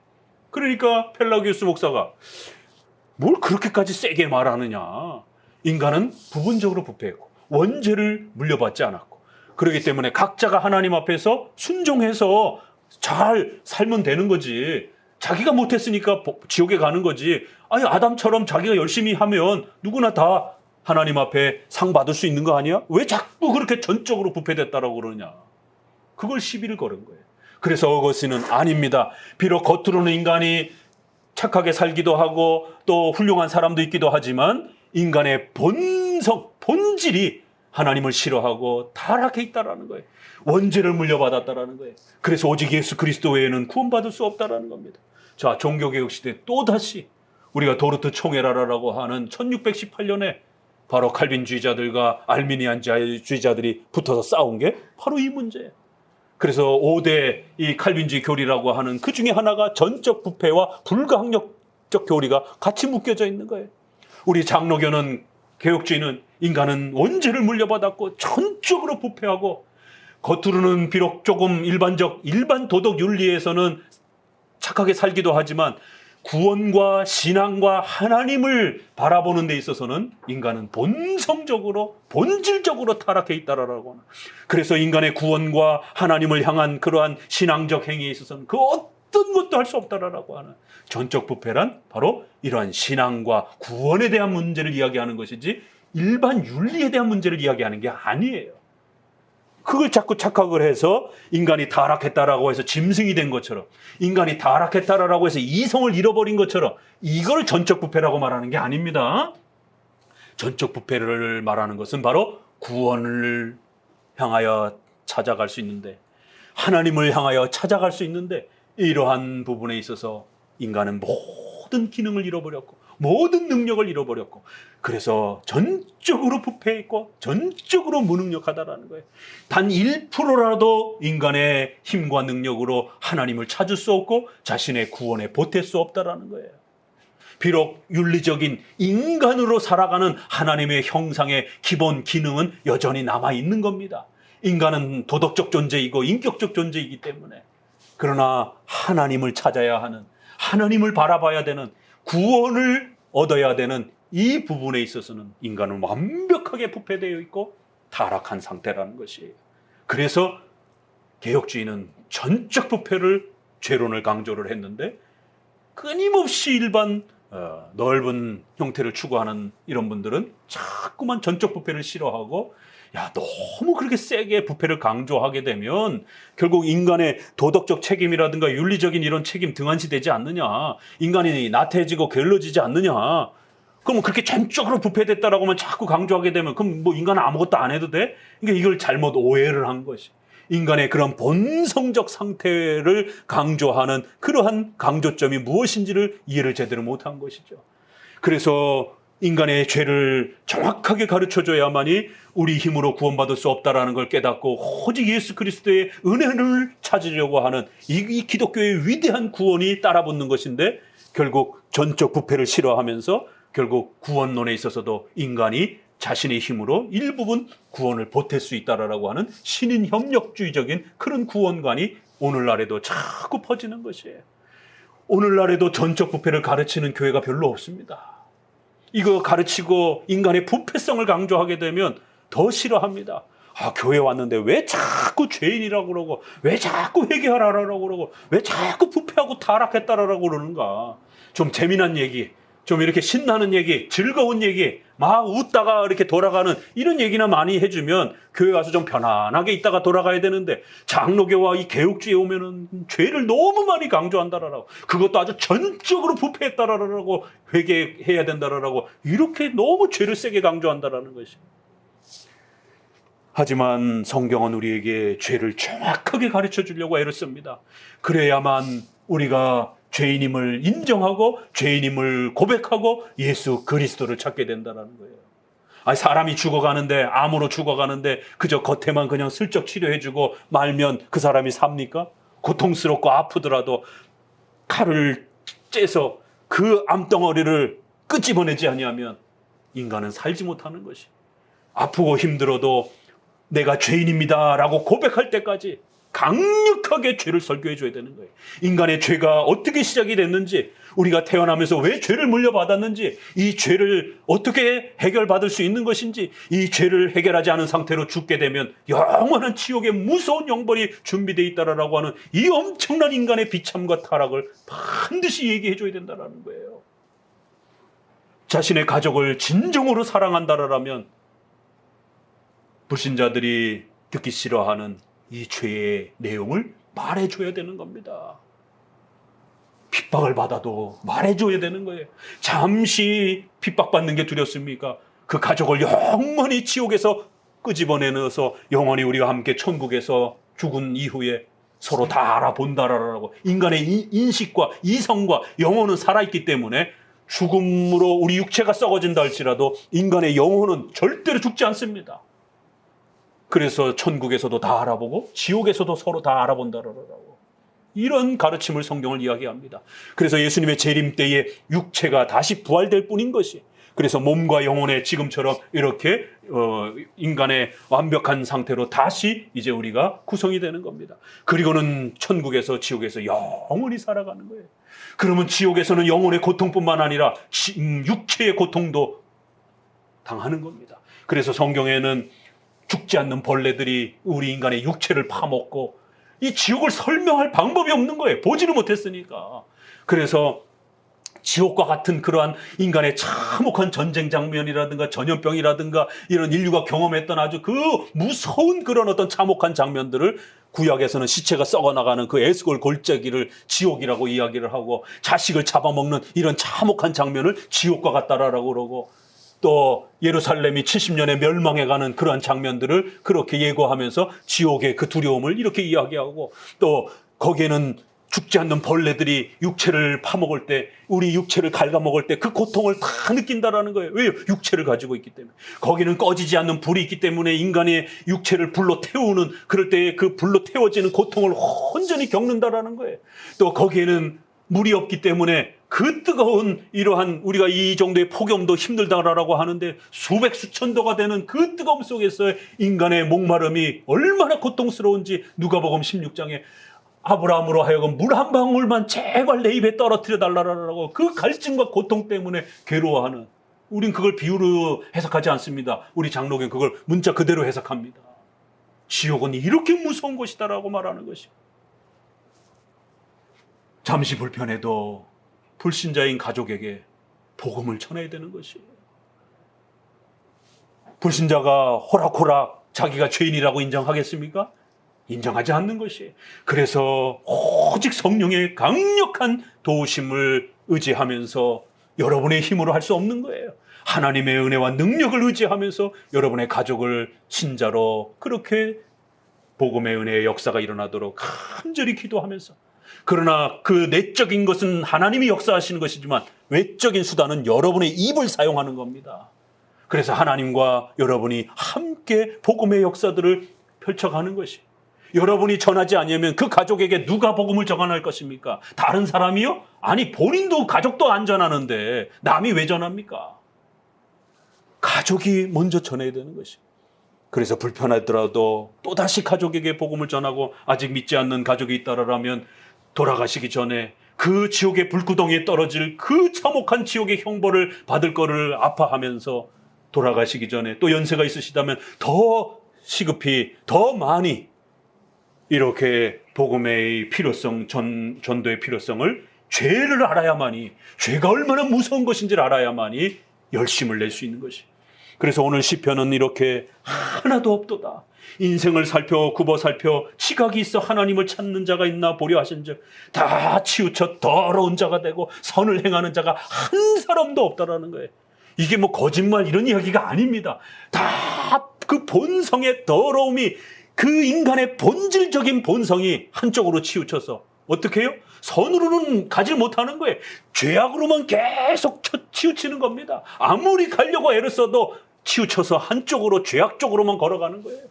A: 그러니까 펠라기우스 목사가 뭘 그렇게까지 세게 말하느냐. 인간은 부분적으로 부패했고 원죄를 물려받지 않았고, 그렇기 때문에 각자가 하나님 앞에서 순종해서 잘 살면 되는 거지. 자기가 못했으니까 지옥에 가는 거지. 아니 아담처럼 자기가 열심히 하면 누구나 다 하나님 앞에 상 받을 수 있는 거 아니야? 왜 자꾸 그렇게 전적으로 부패됐다라고 그러냐. 그걸 시비를 걸은 거예요. 그래서 어거스틴은 아닙니다. 비록 겉으로는 인간이 착하게 살기도 하고 또 훌륭한 사람도 있기도 하지만 인간의 본성, 본질이 하나님을 싫어하고 타락해 있다라는 거예요. 원죄를 물려받았다라는 거예요. 그래서 오직 예수 그리스도 외에는 구원받을 수 없다라는 겁니다. 자, 종교개혁 시대 또다시 우리가 도르트 총회라라고 하는 1618년에 바로 칼빈주의자들과 알미니안주의자들이 붙어서 싸운 게 바로 이 문제예요. 그래서 5대 이 칼빈주의 교리라고 하는 그 중에 하나가 전적 부패와 불가항력적 교리가 같이 묶여져 있는 거예요. 우리 장로교는, 개혁주의는 인간은 원죄를 물려받았고 전적으로 부패하고 겉으로는 비록 조금 일반 도덕 윤리에서는 착하게 살기도 하지만 구원과 신앙과 하나님을 바라보는 데 있어서는 인간은 본성적으로, 본질적으로 타락해 있다라고 하는. 그래서 인간의 구원과 하나님을 향한 그러한 신앙적 행위에 있어서는 그 어떤 것도 할 수 없다라고 하는 전적 부패란 바로 이러한 신앙과 구원에 대한 문제를 이야기하는 것이지 일반 윤리에 대한 문제를 이야기하는 게 아니에요. 그걸 자꾸 착각을 해서 인간이 타락했다라고 해서 짐승이 된 것처럼, 인간이 타락했다라고 해서 이성을 잃어버린 것처럼 이걸 전적 부패라고 말하는 게 아닙니다. 전적 부패를 말하는 것은 바로 구원을 향하여 찾아갈 수 있는데, 하나님을 향하여 찾아갈 수 있는데, 이러한 부분에 있어서 인간은 모든 기능을 잃어버렸고 모든 능력을 잃어버렸고, 그래서 전적으로 부패했고 전적으로 무능력하다라는 거예요. 단 1%라도 인간의 힘과 능력으로 하나님을 찾을 수 없고 자신의 구원에 보탤 수 없다라는 거예요. 비록 윤리적인 인간으로 살아가는 하나님의 형상의 기본 기능은 여전히 남아있는 겁니다. 인간은 도덕적 존재이고 인격적 존재이기 때문에. 그러나 하나님을 찾아야 하는, 하나님을 바라봐야 되는, 구원을 얻어야 되는 이 부분에 있어서는 인간은 완벽하게 부패되어 있고 타락한 상태라는 것이에요. 그래서 개혁주의는 전적 부패를, 죄론을 강조를 했는데, 끊임없이 일반 넓은 형태를 추구하는 이런 분들은 자꾸만 전적 부패를 싫어하고, 야, 너무 그렇게 세게 부패를 강조하게 되면 결국 인간의 도덕적 책임이라든가 윤리적인 이런 책임 등한시되지 않느냐, 인간이 나태해지고 게을러지지 않느냐, 그러면 그렇게 전적으로 부패됐다라고만 자꾸 강조하게 되면 그럼 뭐 인간은 아무것도 안 해도 돼? 그러니까 이걸 잘못 오해를 한 것이. 인간의 그런 본성적 상태를 강조하는 그러한 강조점이 무엇인지를 이해를 제대로 못한 것이죠. 그래서 인간의 죄를 정확하게 가르쳐줘야만이 우리 힘으로 구원받을 수 없다라는 걸 깨닫고 오직 예수 그리스도의 은혜를 찾으려고 하는 이 기독교의 위대한 구원이 따라붙는 것인데, 결국 전적 부패를 싫어하면서 결국 구원론에 있어서도 인간이 자신의 힘으로 일부분 구원을 보탤 수 있다라고 하는 신인 협력주의적인 그런 구원관이 오늘날에도 자꾸 퍼지는 것이에요. 오늘날에도 전적 부패를 가르치는 교회가 별로 없습니다. 이거 가르치고 인간의 부패성을 강조하게 되면 더 싫어합니다. 교회 왔는데 왜 자꾸 죄인이라고 그러고, 왜 자꾸 회개하라고 그러고, 왜 자꾸 부패하고 타락했다라고 그러는가. 좀 재미난 얘기, 좀 이렇게 신나는 얘기, 즐거운 얘기, 막 웃다가 이렇게 돌아가는 이런 얘기나 많이 해주면 교회 가서 좀 편안하게 있다가 돌아가야 되는데, 장로교와 이 개혁주의에 오면은 죄를 너무 많이 강조한다라고, 그것도 아주 전적으로 부패했다라고, 회개해야 된다라고, 이렇게 너무 죄를 세게 강조한다라는 것이. 하지만 성경은 우리에게 죄를 정확하게 가르쳐 주려고 애를 씁니다. 그래야만 우리가 죄인임을 인정하고 죄인임을 고백하고 예수 그리스도를 찾게 된다는 거예요. 사람이 죽어가는데, 암으로 죽어가는데 그저 겉에만 그냥 슬쩍 치료해주고 말면 그 사람이 삽니까? 고통스럽고 아프더라도 칼을 째서 그 암덩어리를 끄집어내지 아니하면 인간은 살지 못하는 것이. 아프고 힘들어도 내가 죄인입니다 라고 고백할 때까지 강력하게 죄를 설교해 줘야 되는 거예요. 인간의 죄가 어떻게 시작이 됐는지, 우리가 태어나면서 왜 죄를 물려받았는지, 이 죄를 어떻게 해결받을 수 있는 것인지, 이 죄를 해결하지 않은 상태로 죽게 되면 영원한 지옥의 무서운 영벌이 준비되어 있다라고 하는 이 엄청난 인간의 비참과 타락을 반드시 얘기해 줘야 된다는 거예요. 자신의 가족을 진정으로 사랑한다라면 불신자들이 듣기 싫어하는 이 죄의 내용을 말해줘야 되는 겁니다. 핍박을 받아도 말해줘야 되는 거예요. 잠시 핍박받는 게 두렵습니까? 그 가족을 영원히 지옥에서 끄집어내서 영원히 우리가 함께 천국에서 죽은 이후에 서로 다 알아본다라고. 인간의 인식과 이성과 영혼은 살아있기 때문에 죽음으로 우리 육체가 썩어진다 할지라도 인간의 영혼은 절대로 죽지 않습니다. 그래서 천국에서도 다 알아보고 지옥에서도 서로 다 알아본다라고. 이런 가르침을 성경을 이야기합니다. 그래서 예수님의 재림 때에 육체가 다시 부활될 뿐인 것이. 그래서 몸과 영혼의 지금처럼 이렇게 인간의 완벽한 상태로 다시 이제 우리가 구성이 되는 겁니다. 그리고는 천국에서 지옥에서 영원히 살아가는 거예요. 그러면 지옥에서는 영혼의 고통뿐만 아니라 육체의 고통도 당하는 겁니다. 그래서 성경에는 죽지 않는 벌레들이 우리 인간의 육체를 파먹고, 이 지옥을 설명할 방법이 없는 거예요. 보지를 못했으니까. 그래서 지옥과 같은 그러한 인간의 참혹한 전쟁 장면이라든가 전염병이라든가 이런 인류가 경험했던 아주 그 무서운 그런 어떤 참혹한 장면들을 구약에서는 시체가 썩어나가는 그 에스골 골짜기를 지옥이라고 이야기를 하고, 자식을 잡아먹는 이런 참혹한 장면을 지옥과 같다라고 그러고, 또 예루살렘이 70년에 멸망해가는 그러한 장면들을 그렇게 예고하면서 지옥의 그 두려움을 이렇게 이야기하고, 또 거기에는 죽지 않는 벌레들이 육체를 파먹을 때, 우리 육체를 갉아먹을 때 그 고통을 다 느낀다라는 거예요. 왜요? 육체를 가지고 있기 때문에. 거기는 꺼지지 않는 불이 있기 때문에 인간의 육체를 불로 태우는, 그럴 때 그 불로 태워지는 고통을 온전히 겪는다라는 거예요. 또 거기에는 물이 없기 때문에 그 뜨거운 이러한, 우리가 이 정도의 폭염도 힘들다라고 하는데 수백 수천도가 되는 그 뜨거움 속에서 인간의 목마름이 얼마나 고통스러운지 누가복음 16장에 아브라함으로 하여금 물 한 방울만 제발 내 입에 떨어뜨려 달라라고 그 갈증과 고통 때문에 괴로워하는, 우린 그걸 비유로 해석하지 않습니다. 우리 장로교는 그걸 문자 그대로 해석합니다. 지옥은 이렇게 무서운 곳이다라고 말하는 것이. 잠시 불편해도 불신자인 가족에게 복음을 전해야 되는 것이에요. 불신자가 호락호락 자기가 죄인이라고 인정하겠습니까? 인정하지 않는 것이에요. 그래서 오직 성령의 강력한 도우심을 의지하면서 여러분의 힘으로 할 수 없는 거예요. 하나님의 은혜와 능력을 의지하면서 여러분의 가족을 신자로 그렇게 복음의 은혜의 역사가 일어나도록 간절히 기도하면서, 그러나 그 내적인 것은 하나님이 역사하시는 것이지만 외적인 수단은 여러분의 입을 사용하는 겁니다. 그래서 하나님과 여러분이 함께 복음의 역사들을 펼쳐가는 것이, 여러분이 전하지 않으면 그 가족에게 누가 복음을 전할 것입니까? 다른 사람이요? 아니, 본인도 가족도 안 전하는데 남이 왜 전합니까? 가족이 먼저 전해야 되는 것이. 그래서 불편하더라도 또다시 가족에게 복음을 전하고, 아직 믿지 않는 가족이 있다라면 돌아가시기 전에 그 지옥의 불구덩이에 떨어질 그 참혹한 지옥의 형벌을 받을 거를 아파하면서 돌아가시기 전에, 또 연세가 있으시다면 더 시급히 더 많이 이렇게 복음의 필요성, 전도의 필요성을, 죄를 알아야만이, 죄가 얼마나 무서운 것인지를 알아야만이 열심을 낼 수 있는 것이. 그래서 오늘 시편은 이렇게 하나도 없도다. 인생을 살펴 굽어 살펴 지각이 있어 하나님을 찾는 자가 있나 보려 하신즉 다 치우쳐 더러운 자가 되고 선을 행하는 자가 한 사람도 없다라는 거예요. 이게 뭐 거짓말 이런 이야기가 아닙니다. 다 그 본성의 더러움이, 그 인간의 본질적인 본성이 한쪽으로 치우쳐서 어떻게 해요? 선으로는 가지 못하는 거예요. 죄악으로만 계속 치우치는 겁니다. 아무리 가려고 애를 써도 치우쳐서 한쪽으로, 죄악 쪽으로만 걸어가는 거예요.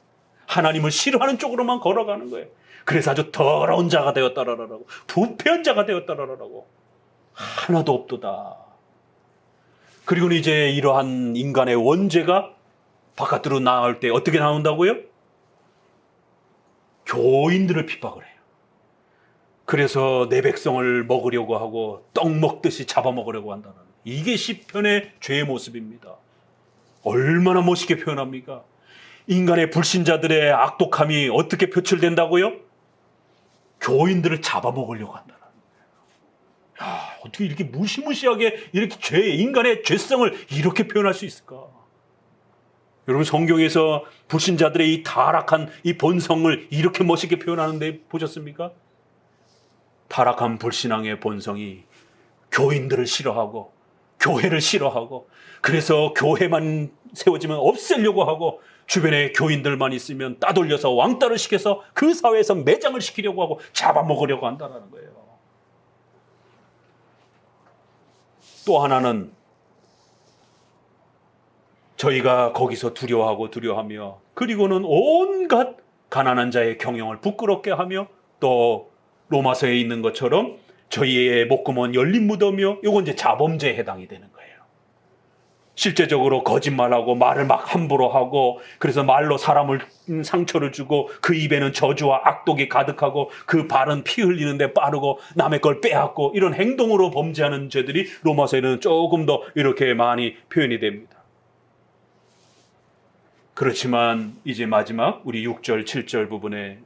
A: 하나님을 싫어하는 쪽으로만 걸어가는 거예요. 그래서 아주 더러운 자가 되었다라라고, 부패한 자가 되었다라라고. 하나도 없도다. 그리고는 이제 이러한 인간의 원죄가 바깥으로 나올 때 어떻게 나온다고요? 교인들을 핍박을 해요. 그래서 내 백성을 먹으려고 하고 떡 먹듯이 잡아먹으려고 한다는, 이게 시편의 죄의 모습입니다. 얼마나 멋있게 표현합니까? 인간의 불신자들의 악독함이 어떻게 표출된다고요? 교인들을 잡아먹으려고 한다는 거예요. 야, 어떻게 이렇게 무시무시하게 이렇게 인간의 죄성을 이렇게 표현할 수 있을까? 여러분, 성경에서 불신자들의 이 타락한 이 본성을 이렇게 멋있게 표현하는데 보셨습니까? 타락한 불신앙의 본성이 교인들을 싫어하고 교회를 싫어하고, 그래서 교회만 세워지면 없애려고 하고, 주변에 교인들만 있으면 따돌려서 왕따를 시켜서 그 사회에서 매장을 시키려고 하고 잡아먹으려고 한다는 거예요. 또 하나는 저희가 거기서 두려워하며, 그리고는 온갖 가난한 자의 경영을 부끄럽게 하며, 또 로마서에 있는 것처럼 저희의 목구멍은 열린 무덤이요, 이건 이제 자범죄에 해당이 되는 거예요. 실제적으로 거짓말하고 말을 막 함부로 하고, 그래서 말로 사람을 상처를 주고, 그 입에는 저주와 악독이 가득하고, 그 발은 피 흘리는데 빠르고, 남의 걸 빼앗고, 이런 행동으로 범죄하는 죄들이 로마서에는 조금 더 이렇게 많이 표현이 됩니다. 그렇지만 이제 마지막 우리 6절 7절 부분에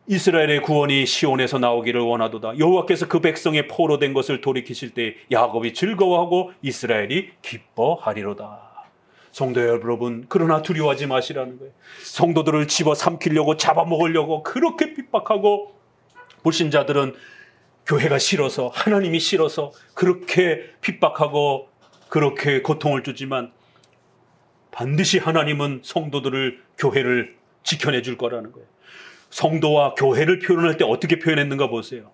A: 이스라엘의 구원이 시온에서 나오기를 원하도다. 여호와께서 그 백성의 포로된 것을 돌이키실 때 야곱이 즐거워하고 이스라엘이 기뻐하리로다. 성도 여러분, 그러나 두려워하지 마시라는 거예요. 성도들을 집어삼키려고 잡아먹으려고 그렇게 핍박하고, 불신자들은 교회가 싫어서, 하나님이 싫어서 그렇게 핍박하고 그렇게 고통을 주지만, 반드시 하나님은 성도들을, 교회를 지켜내 줄 거라는 거예요. 성도와 교회를 표현할 때 어떻게 표현했는가 보세요.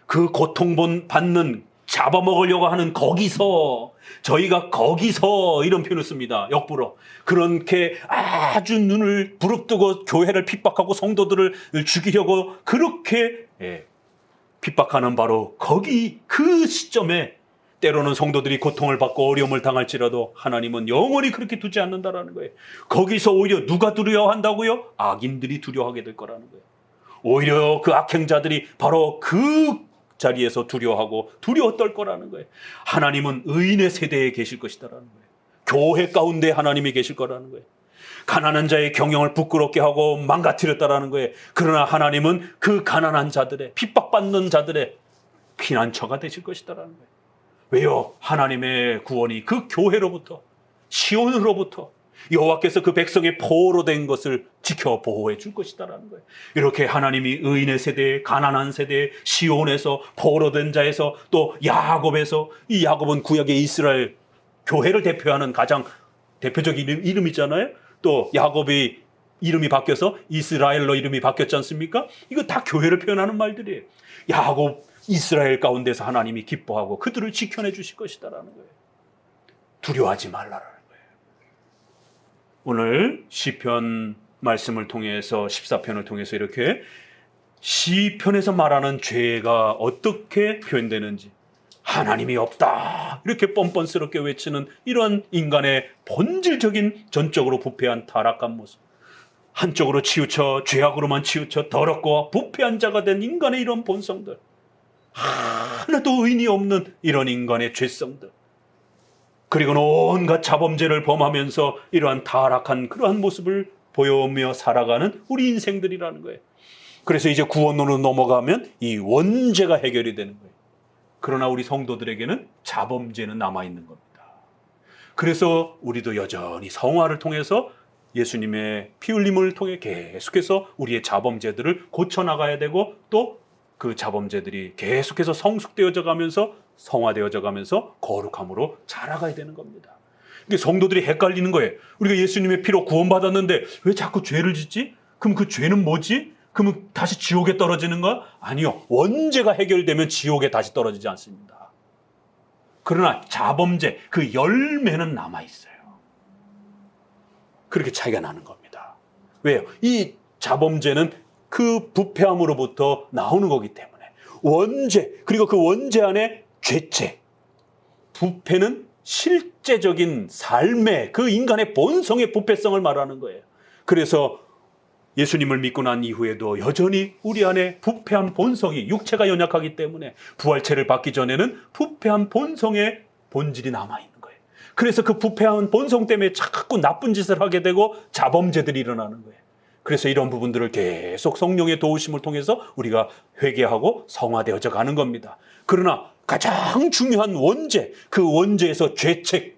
A: 그 고통받는, 잡아먹으려고 하는 거기서, 저희가 거기서 이런 표현을 씁니다. 역부로. 그렇게 아주 눈을 부릅뜨고 교회를 핍박하고 성도들을 죽이려고 그렇게 핍박하는 바로 거기, 그 시점에 때로는 성도들이 고통을 받고 어려움을 당할지라도 하나님은 영원히 그렇게 두지 않는다라는 거예요. 거기서 오히려 누가 두려워한다고요? 악인들이 두려워하게 될 거라는 거예요. 오히려 그 악행자들이 바로 그 자리에서 두려워하고 두려워 떨 거라는 거예요. 하나님은 의인의 세대에 계실 것이다라는 거예요. 교회 가운데 하나님이 계실 거라는 거예요. 가난한 자의 경영을 부끄럽게 하고 망가뜨렸다라는 거예요. 그러나 하나님은 그 가난한 자들의, 핍박받는 자들의 피난처가 되실 것이다라는 거예요. 왜요? 하나님의 구원이 그 교회로부터, 시온으로부터, 여호와께서 그 백성의 포로된 것을 지켜 보호해 줄 것이다라는 거예요. 이렇게 하나님이 의인의 세대에, 가난한 세대에, 시온에서, 포로된 자에서, 또 야곱에서, 이 야곱은 구약의 이스라엘 교회를 대표하는 가장 대표적인 이름이잖아요. 또 야곱이 이름이 바뀌어서 이스라엘로 이름이 바뀌었지 않습니까? 이거 다 교회를 표현하는 말들이에요. 야곱, 이스라엘 가운데서 하나님이 기뻐하고 그들을 지켜내 주실 것이다라는 거예요. 두려워하지 말라라는 거예요. 오늘 시편 말씀을 통해서 14편을 통해서 이렇게 시편에서 말하는 죄가 어떻게 표현되는지, 하나님이 없다 이렇게 뻔뻔스럽게 외치는 이런 인간의 본질적인 전적으로 부패한 타락한 모습, 한쪽으로 치우쳐 죄악으로만 치우쳐 더럽고 부패한 자가 된 인간의 이런 본성들, 하나도 의인이 없는 이런 인간의 죄성들, 그리고 온갖 자범죄를 범하면서 이러한 타락한 그러한 모습을 보여오며 살아가는 우리 인생들이라는 거예요. 그래서 이제 구원으로 넘어가면 이 원죄가 해결이 되는 거예요. 그러나 우리 성도들에게는 자범죄는 남아있는 겁니다. 그래서 우리도 여전히 성화를 통해서 예수님의 피 흘림을 통해 계속해서 우리의 자범죄들을 고쳐나가야 되고, 또 그 자범죄들이 계속해서 성숙되어져 가면서 성화되어져 가면서 거룩함으로 자라가야 되는 겁니다. 근데 성도들이 헷갈리는 거예요. 우리가 예수님의 피로 구원받았는데 왜 자꾸 죄를 짓지? 그럼 그 죄는 뭐지? 그러면 다시 지옥에 떨어지는 거야? 아니요. 원죄가 해결되면 지옥에 다시 떨어지지 않습니다. 그러나 자범죄, 그 열매는 남아있어요. 그렇게 차이가 나는 겁니다. 왜요? 이 자범죄는 그 부패함으로부터 나오는 거기 때문에, 원죄, 그리고 그 원죄 안에 죄책, 부패는 실제적인 삶의 그 인간의 본성의 부패성을 말하는 거예요. 그래서 예수님을 믿고 난 이후에도 여전히 우리 안에 부패한 본성이, 육체가 연약하기 때문에 부활체를 받기 전에는 부패한 본성의 본질이 남아있는 거예요. 그래서 그 부패한 본성 때문에 자꾸 나쁜 짓을 하게 되고 자범죄들이 일어나는 거예요. 그래서 이런 부분들을 계속 성령의 도우심을 통해서 우리가 회개하고 성화되어져 가는 겁니다. 그러나 가장 중요한 원죄, 그 원죄에서 죄책임,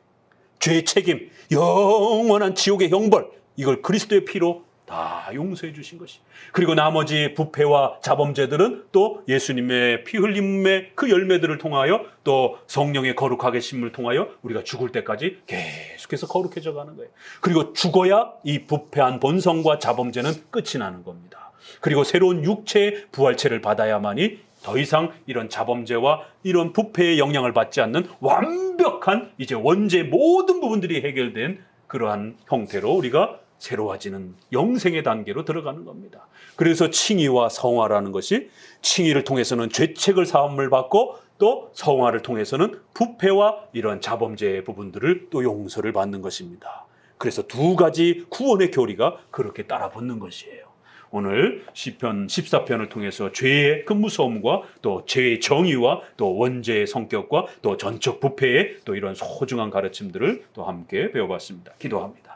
A: 영원한 지옥의 형벌, 이걸 그리스도의 피로 다 용서해 주신 것이. 그리고 나머지 부패와 자범죄들은 또 예수님의 피 흘림의 그 열매들을 통하여, 또 성령의 거룩하게 심을 통하여 우리가 죽을 때까지 계속해서 거룩해져 가는 거예요. 그리고 죽어야 이 부패한 본성과 자범죄는 끝이 나는 겁니다. 그리고 새로운 육체의 부활체를 받아야만이 더 이상 이런 자범죄와 이런 부패의 영향을 받지 않는 완벽한 이제 원죄의 모든 부분들이 해결된 그러한 형태로 우리가 새로워지는 영생의 단계로 들어가는 겁니다. 그래서 칭의와 성화라는 것이, 칭의를 통해서는 죄책을 사함을 받고, 또 성화를 통해서는 부패와 이런 자범죄의 부분들을 또 용서를 받는 것입니다. 그래서 두 가지 구원의 교리가 그렇게 따라 붙는 것이에요. 오늘 시편 14편을 통해서 죄의 그 무서움과 또 죄의 정의와 또 원죄의 성격과 또 전적 부패의 또 이런 소중한 가르침들을 또 함께 배워봤습니다. 기도합니다.